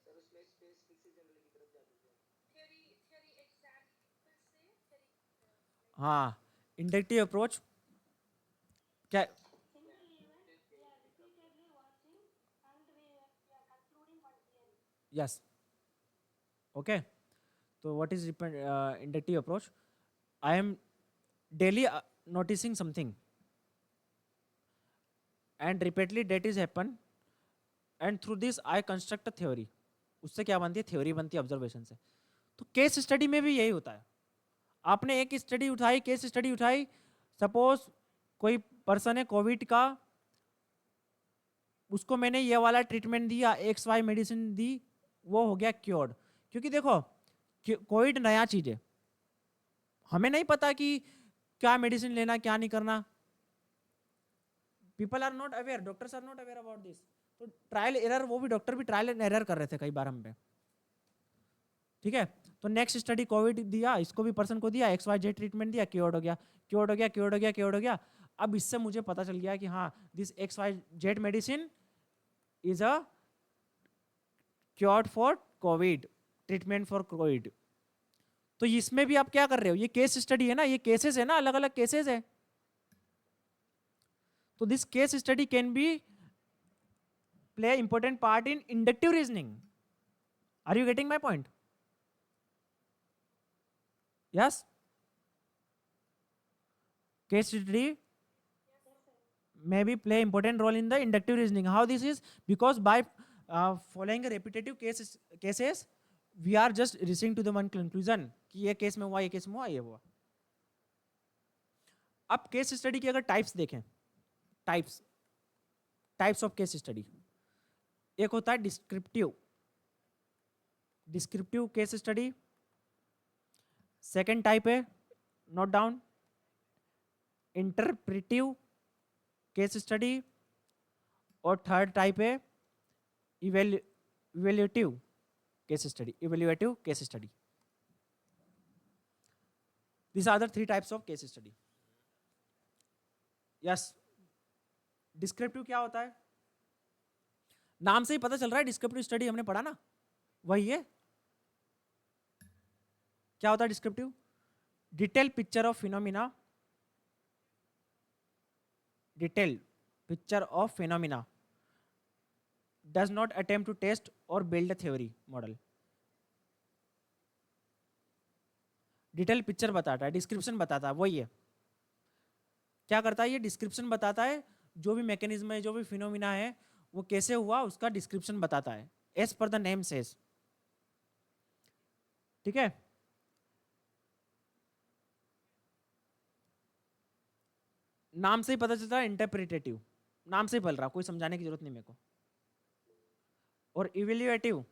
theory theory example से थ्योरी हाँ, इंडक्टिव अप्रोच क्या? यस. ओके. तो what is inductive approach? I am daily noticing something and repeatedly that is happen and through this I construct a theory. उससे क्या बनती है? Theory बनती है ऑब्जर्वेशन से. तो केस स्टडी में भी यही होता है. आपने एक स्टडी उठाई, केस स्टडी उठाई. सपोज कोई पर्सन है कोविड का, उसको मैंने ये वाला ट्रीटमेंट दिया, एक्स वाई मेडिसिन दी, वो हो गया क्योर्ड. क्योंकि देखो कोविड नया चीज है, हमें नहीं पता कि क्या मेडिसिन लेना क्या नहीं करना. People are not aware, doctors are not aware about this. तो ट्रायल एरर, वो भी डॉक्टर भी ट्रायल एंड एरर कर रहे थे कई बार हम पे. ठीक है. तो नेक्स्ट स्टडी कोविड दिया, इसको भी पर्सन को दिया, एक्स वाई जेड ट्रीटमेंट दिया, क्योर्ड हो गया, क्योर्ड हो गया, क्योर्ड हो गया, क्योर्ड हो गया. अब इससे मुझे पता चल गया कि हाँ, this X Y Z medicine is a cured for Covid, treatment for Covid. तो इसमें भी आप क्या कर रहे हो? ये केस स्टडी है ना, ये केसेस है ना, अलग अलग केसेस है. तो this case study can be play important part in inductive reasoning. Are you getting my point? Yes. Case study maybe play important role in the inductive reasoning. How this is? Because by following a repetitive cases we are just reaching to the one conclusion कि ये case में हुआ, ये case में हुआ, ये हुआ. अब केस स्टडी की अगर टाइप्स देखें, टाइप्स ऑफ केस स्टडी, एक होता है descriptive case study. Second type है, note down, interpretive case study. और थर्ड टाइप है evaluative case study. These are the three types of case study. Yes. Descriptive क्या होता है? नाम से ही पता चल रहा है, डिस्क्रिप्टिव स्टडी हमने पढ़ा ना, वही है. क्या होता है descriptive? Detail picture of phenomena, does not attempt to test or build a theory model. Detail picture बताता है, डिस्क्रिप्शन बताता है, वही है. क्या करता है ये? डिस्क्रिप्शन बताता है, जो भी मैकेनिज्म है, जो भी फिनोमिना है, वो कैसे हुआ उसका डिस्क्रिप्शन बताता है, as per the name says. ठीक है. नाम से ही पता चलता है इंटरप्रिटेटिव, नाम से ही पल रहा, कोई समझाने की जरूरत नहीं मेरे को. और इवेल्युएटिव,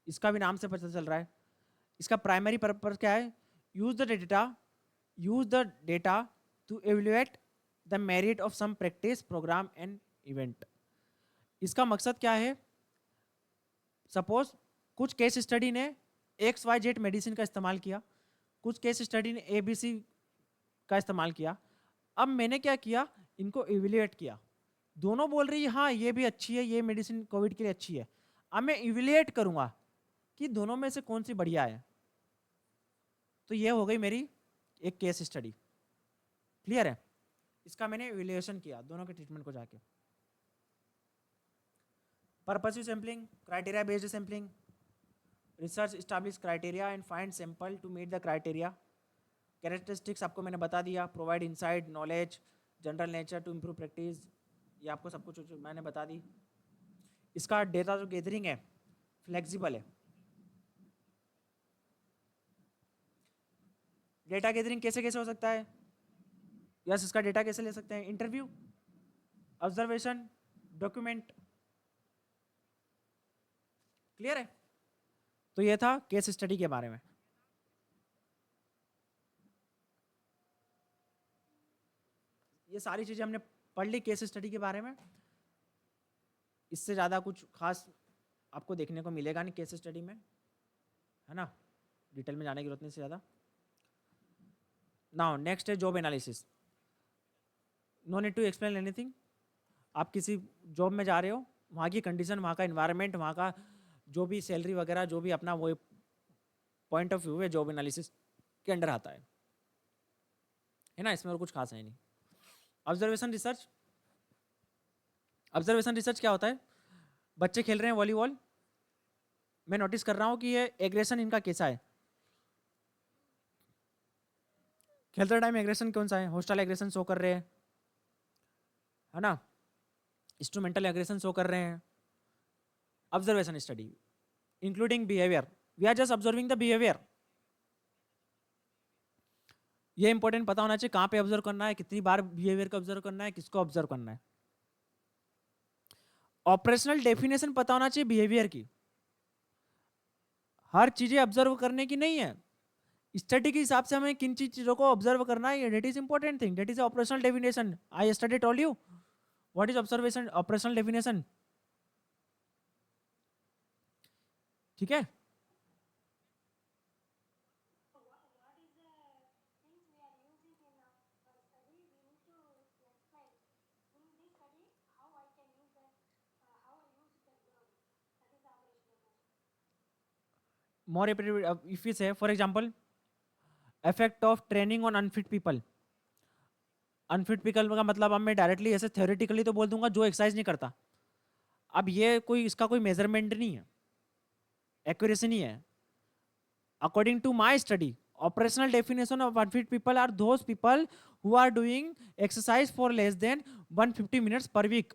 इसका भी नाम से पता चल रहा है. इसका प्राइमरी पर्पस क्या है? Use the data to evaluate the merit of some practice program and event. इसका मकसद क्या है? सपोज कुछ केस स्टडी ने XYZ मेडिसिन का इस्तेमाल किया, कुछ केस स्टडी ने ABC का इस्तेमाल किया। अब मैंने क्या किया, इनको इवेल्युएट किया। दोनों बोल रही है हाँ ये भी अच्छी है, ये मेडिसिन कोविड के लिए अच्छी है। अब मैं इवेल्युएट करूंगा कि दोनों में से कौन सी बढ़िया है। तो ये हो गई मेरी एक केस स्टडी। क्लियर है? इसका मैंने इवेल्युएशन किया दोनों के ट्रीटमेंट को जाके। Purposive sampling, criteria based sampling, research establish criteria and find sample to meet the criteria. Characteristics आपको मैंने बता दिया, provide insight knowledge general nature to improve practice, ये आपको सब कुछ मैंने बता दी। इसका डेटा जो गैदरिंग है फ्लेक्सिबल है। डेटा गैदरिंग कैसे कैसे हो सकता है? यस, इसका डेटा कैसे ले सकते हैं? Interview, observation, document. क्लियर है? तो ये था केस स्टडी के बारे में। ये सारी चीजें हमने पढ़ ली केस स्टडी के बारे में। इससे ज्यादा कुछ खास आपको देखने को मिलेगा नहीं केस स्टडी में, है ना? डिटेल में जाने की जरूरत नहीं से ज्यादा। नाउ नेक्स्ट है job analysis. No need to explain anything. आप किसी जॉब में जा रहे हो, वहाँ की कंडीशन, वहाँ का इन्वायरमेंट, वहाँ का जो भी सैलरी वगैरह जो भी अपना वो पॉइंट ऑफ व्यू है जॉब एनालिसिस के अंडर आता है ना? इसमें और कुछ खास है नहीं। Observation research. ऑब्जर्वेशन रिसर्च क्या होता है? बच्चे खेल रहे हैं वॉलीबॉल, मैं नोटिस कर रहा हूँ कि ये एग्रेशन इनका कैसा है। खेलते टाइम एग्रेशन कौन सा है? होस्टाइल एग्रेशन शो कर रहे हैं, है ना? इंस्ट्रूमेंटल एग्रेशन शो कर रहे हैं। Observation study including behaviour, we are just observing the behaviour. ये इंपॉर्टेंट पता होना चाहिए कहाँ पे ऑब्जर्व करना है, कितनी बार बिहेवियर को ऑब्जर्व करना है, किसको ऑब्जर्व करना है। ऑपरेशनल डेफिनेशन पता होना चाहिए बिहेवियर की। हर चीजें ऑब्जर्व करने की नहीं है, स्टडी के हिसाब से हमें किन चीजों को ऑब्जर्व करना है, that is important thing, that is operational definition. I study told you what is observation, operational definition. ठीक है? more if we say for example effect of training on unfit people। Unfit people का मतलब अब मैं directly ऐसे theoretically तो बोल दूंगा जो एक्सरसाइज नहीं करता। अब ये कोई इसका कोई मेजरमेंट नहीं है, एक्यूरेसी नहीं है। According to my study operational definition of unfit people are those people who are doing exercise for less than 150 minutes per week.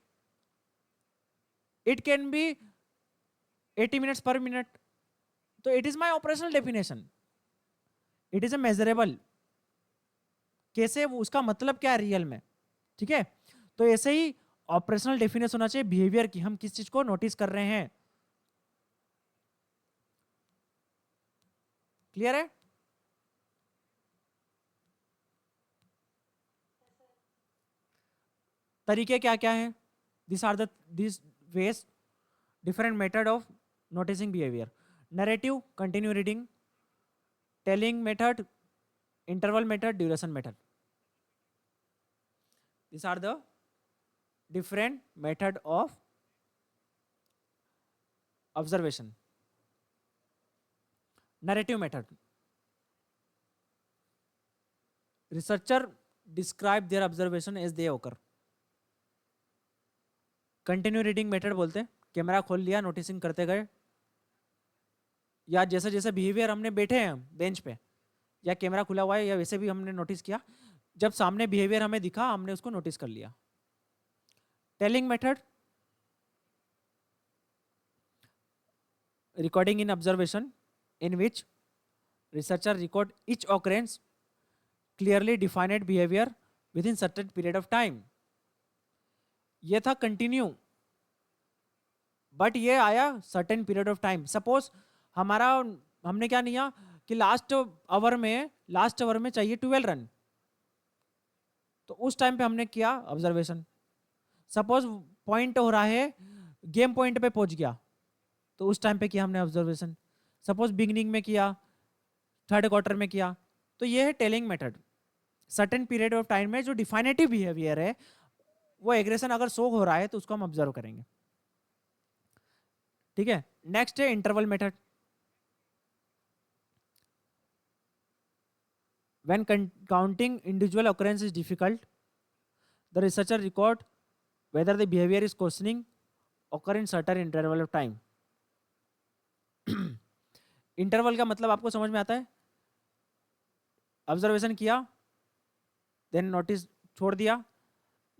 It can be 80 minutes per minute. तो it is my operational definition. It is a measurable. कैसे वो, उसका मतलब क्या है real में? ठीक है? तो ऐसे ही ऑपरेशनल डेफिनेशन होना चाहिए बिहेवियर की, हम किस चीज को नोटिस कर रहे हैं। क्लियर है? तरीके क्या क्या है? This are this ways, different method of noticing behaviour. Narrative, continue reading, telling method, interval method, duration method. These are the different method of observation. Narrative method. Researcher describe their observation as they occur. Continue reading method बोलते हैं, camera खोल लिया, noticing करते गए, या जैसे जैसे behaviour हमने बैठे हैं बेंच पे या कैमरा खुला हुआ है या वैसे भी हमने नोटिस किया, जब सामने बिहेवियर हमें दिखा हमने उसको नोटिस कर लिया। Telling method, recording in observation in which researcher record each occurrence clearly defined behaviour with in certain period of time. ये था कंटिन्यू, बट ये आया certain period of time. Suppose हमारा, हमने क्या लिया कि लास्ट आवर में चाहिए 12 रन, तो उस टाइम पे हमने किया ऑब्जर्वेशन। सपोज पॉइंट हो रहा है, गेम पॉइंट पे पहुंच गया, तो उस टाइम पे किया हमने ऑब्जर्वेशन। सपोज बिगनिंग में किया, थर्ड क्वार्टर में किया, तो ये है telling method. Certain period of time में जो डिफाइनेटिव बिहेवियर है, वो एग्रेशन अगर शो हो रहा है तो उसको हम ऑब्जर्व करेंगे। ठीक है, नेक्स्ट है interval method. When counting individual occurrence is difficult, the researcher record whether the behavior is questioning occur in certain interval of time. Interval का मतलब आपको समझ में आता है? ऑब्जर्वेशन किया, देन नोटिस छोड़ दिया,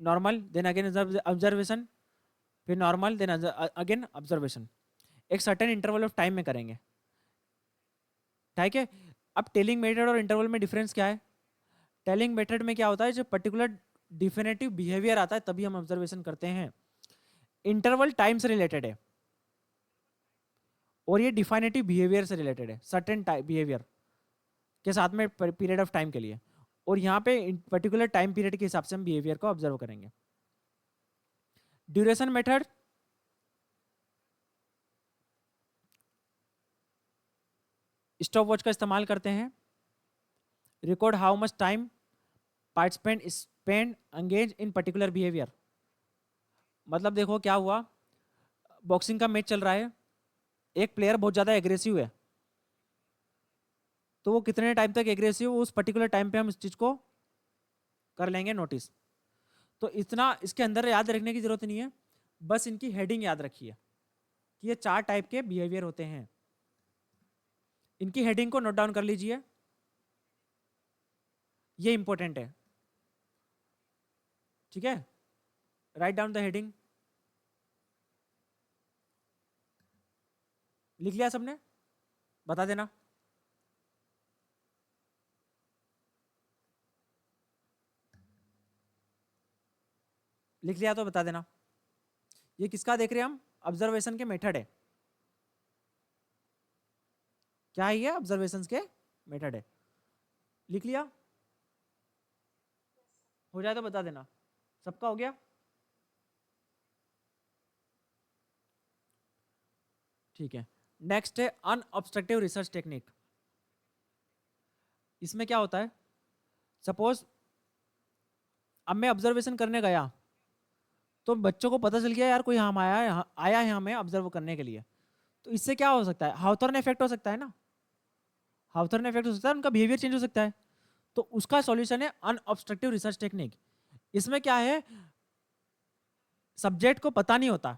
नॉर्मल, देन अगेन ऑब्जर्वेशन, फिर नॉर्मल, देन अगेन ऑब्जर्वेशन। एक सर्टेन इंटरवल ऑफ टाइम में करेंगे। ठीक है, अब टेलिंग मेथड और इंटरवल में डिफरेंस क्या है? टेलिंग मेथड में क्या होता है, जो पर्टिकुलर डिफिनेटिव बिहेवियर आता है तभी हम ऑब्जर्वेशन करते हैं। इंटरवल टाइम से रिलेटेड है और ये डिफाइनेटिव बिहेवियर से रिलेटेड है, सर्टेन बिहेवियर के साथ में पीरियड ऑफ टाइम के लिए। और यहाँ पे पर्टिकुलर टाइम पीरियड के हिसाब से हम बिहेवियर को ऑब्जर्व करेंगे। ड्यूरेशन मेथड, स्टॉप वॉच का इस्तेमाल करते हैं। Record how much time participant spend engage in particular behaviour. मतलब देखो क्या हुआ, बॉक्सिंग का मैच चल रहा है, एक प्लेयर बहुत ज़्यादा एग्रेसिव है, तो वो कितने टाइम तक एग्रेसिव, उस पर्टिकुलर टाइम पे हम इस चीज़ को कर लेंगे नोटिस। तो इतना इसके अंदर याद रखने की जरूरत नहीं है, बस इनकी हेडिंग याद रखिए कि ये 4 टाइप के बिहेवियर होते हैं। इनकी हेडिंग को नोट डाउन कर लीजिए, ये इंपॉर्टेंट है। ठीक है, राइट डाउन द हेडिंग। लिख लिया सबने? बता देना। लिख लिया तो बता देना। ये किसका देख रहे हैं हम? ऑब्जर्वेशन के मेथड है। क्या है ये? ऑब्जर्वेशन के मेथड है। लिख लिया? हो जाए तो बता देना। सबका हो गया? ठीक है, नेक्स्ट है अनऑब्स्ट्रक्टिव रिसर्च टेक्निक। इसमें क्या होता है, सपोज अब मैं ऑब्जर्वेशन करने गया, तो बच्चों को पता चल गया यार कोई हम आया है हमें ऑब्जर्व करने के लिए। तो इससे क्या हो सकता है? हाउथॉर्न इफेक्ट हो सकता है ना, हाउथॉर्न इफेक्ट हो सकता है, उनका बिहेवियर चेंज हो सकता है। तो उसका सॉल्यूशन है अनऑब्स्ट्रक्टिव रिसर्च टेक्निक। इसमें क्या है, सब्जेक्ट को पता नहीं होता,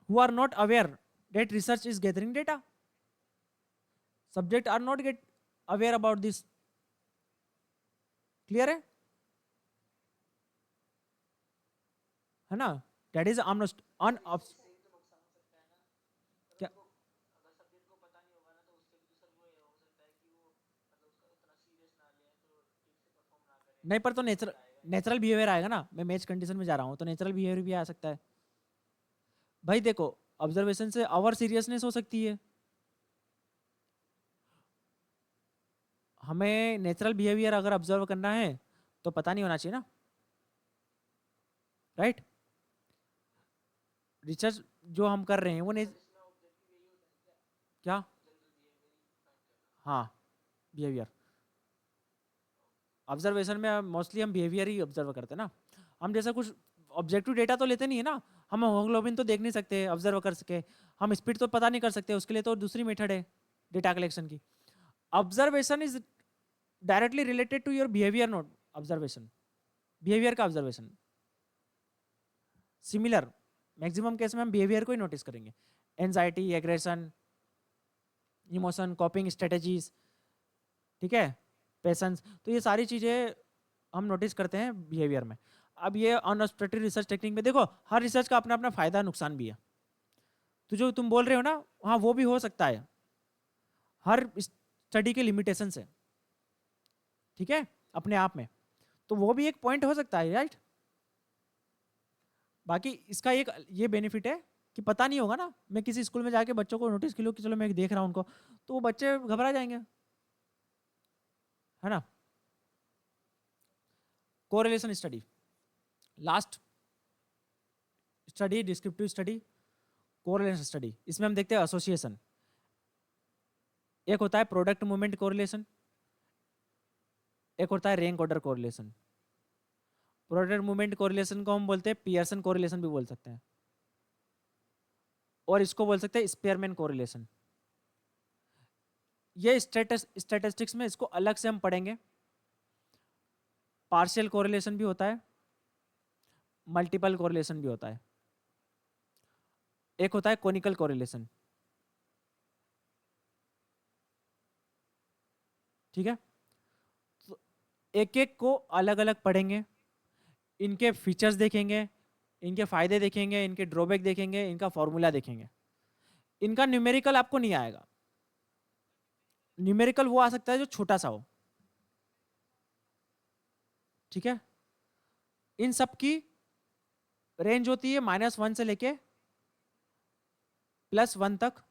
who are not aware that research is gathering data, subject are not get aware about this। Clear है ना? दैट इज अन क्या? नहीं, पर तो नेचुरल नेचुरल बिहेवियर आएगा ना। मैं मैच कंडीशन में जा रहा हूँ तो नेचुरल बिहेवियर भी आ सकता है। भाई देखो, ऑब्जर्वेशन से ओवर सीरियसनेस हो सकती है, हमें नेचुरल बिहेवियर अगर ऑब्जर्व करना है तो पता नहीं होना चाहिए ना, राइट? रिसर्च जो हम कर रहे हैं वो क्या? हाँ, बिहेवियर। ऑब्जर्वेशन में मोस्टली हम बिहेवियर ही ऑब्जर्व करते हैं ना। हम जैसा कुछ ऑब्जेक्टिव डेटा तो लेते नहीं है ना, हम हीमोग्लोबिन तो देख नहीं सकते ऑब्जर्व कर सके, हम स्पीड तो पता नहीं कर सकते, उसके लिए तो दूसरी मेथड है डेटा कलेक्शन की। Observation is directly related to your behaviour, note observation, behaviour का ऑब्जर्वेशन। सिमिलर मैक्सिमम केस में हम बिहेवियर को ही नोटिस करेंगे, anxiety, aggression, emotion, coping strategies, ठीक है, पेशेंस, तो ये सारी चीज़ें हम नोटिस करते हैं बिहेवियर में। अब ये अनऑब्स्ट्रक्टिव रिसर्च टेक्निक में देखो, हर रिसर्च का अपना अपना फायदा नुकसान भी है। तो जो तुम बोल रहे हो ना, हाँ वो भी हो सकता है, हर स्टडी के लिमिटेशन है, ठीक है, अपने आप में। तो वो भी एक पॉइंट हो सकता है, राइट? बाकी इसका एक ये बेनिफिट है कि पता नहीं होगा ना, मैं किसी स्कूल में जाके बच्चों को नोटिस किया कि चलो मैं देख रहा हूँ उनको, तो वो बच्चे घबरा जाएंगे, है ना? Correlation study, last study descriptive study, correlation study. इसमें हम देखते हैं एसोसिएशन। एक होता है प्रोडक्ट मूवमेंट कोरिलेशन, एक होता है rank order correlation. Product movement correlation को हम बोलते हैं पियर्सन कोरिलेशन भी बोल सकते हैं, और इसको बोल सकते हैं स्पेयरमैन कोरिलेशन। ये स्टैटिस्टिक्स में इसको अलग से हम पढ़ेंगे। पार्शियल कोरिलेशन भी होता है, मल्टीपल कोरिलेशन भी होता है, एक होता है कोनिकल कोरिलेशन। ठीक है, तो एक एक को अलग अलग पढ़ेंगे, इनके फीचर्स देखेंगे, इनके फायदे देखेंगे, इनके ड्रॉबैक देखेंगे, इनका फॉर्मूला देखेंगे। इनका न्यूमेरिकल आपको नहीं आएगा। न्यूमेरिकल वो आ सकता है जो छोटा सा हो। ठीक है, इन सब की रेंज होती है -1 से लेके +1 तक।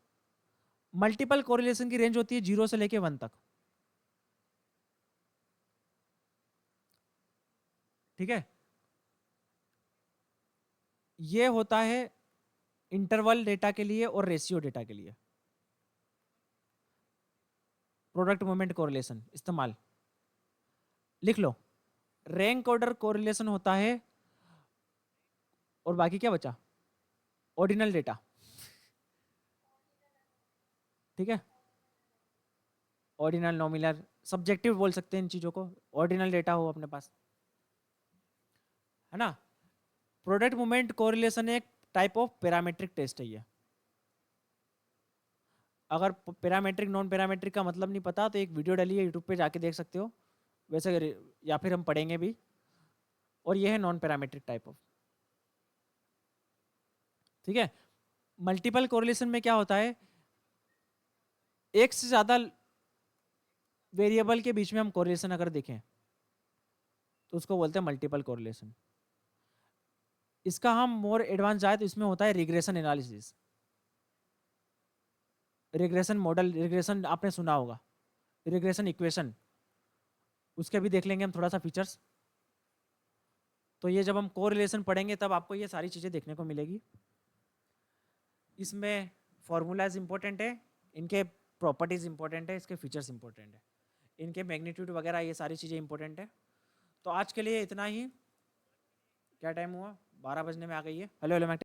मल्टीपल कोरिलेशन की रेंज होती है 0 से लेके 1 तक। ठीक है, ये होता है इंटरवल डेटा के लिए और रेशियो डेटा के लिए। प्रोडक्ट मूवमेंट कोरिलेशन इस्तेमाल लिख लो। रैंक ऑर्डर कोरिलेशन होता है, और बाकी क्या बचा? Ordinal data. ठीक है, ऑर्डिनल, नॉमिनल, सब्जेक्टिव बोल सकते हैं इन चीजों को। ऑर्डिनल डेटा हो अपने पास, है ना। प्रोडक्ट मूवमेंट कोरिलेशन एक टाइप ऑफ पैरामीट्रिक टेस्ट है ये। अगर पैरामीट्रिक नॉन पैरामीट्रिक का मतलब नहीं पता तो एक वीडियो डली है यूट्यूब पे, जाके देख सकते हो वैसे, या फिर हम पढ़ेंगे भी। और ये है नॉन पैरामीट्रिक टाइप ऑफ। ठीक है, मल्टीपल कोरिलेशन में क्या होता है, एक से ज्यादा वेरिएबल के बीच में हम कोरिलेशन अगर देखें तो उसको बोलते हैं मल्टीपल कोरिलेशन। इसका हम मोर एडवांस जाए तो इसमें होता है regression analysis, regression model. Regression आपने सुना होगा, रिग्रेशन इक्वेशन, उसके भी देख लेंगे हम थोड़ा सा फीचर्स। तो ये जब हम कोरिलेशन पढ़ेंगे तब आपको ये सारी चीज़ें देखने को मिलेगी। इसमें फॉर्मूलाज इंपॉर्टेंट है, इनके प्रॉपर्टीज इंपॉर्टेंट है, इसके फीचर्स इंपॉर्टेंट है, इनके मैग्नीट्यूड वगैरह ये सारी चीज़ें इंपॉर्टेंट है। तो आज के लिए इतना ही। क्या टाइम हुआ? 12 बजने में आ गई है। Hello hello.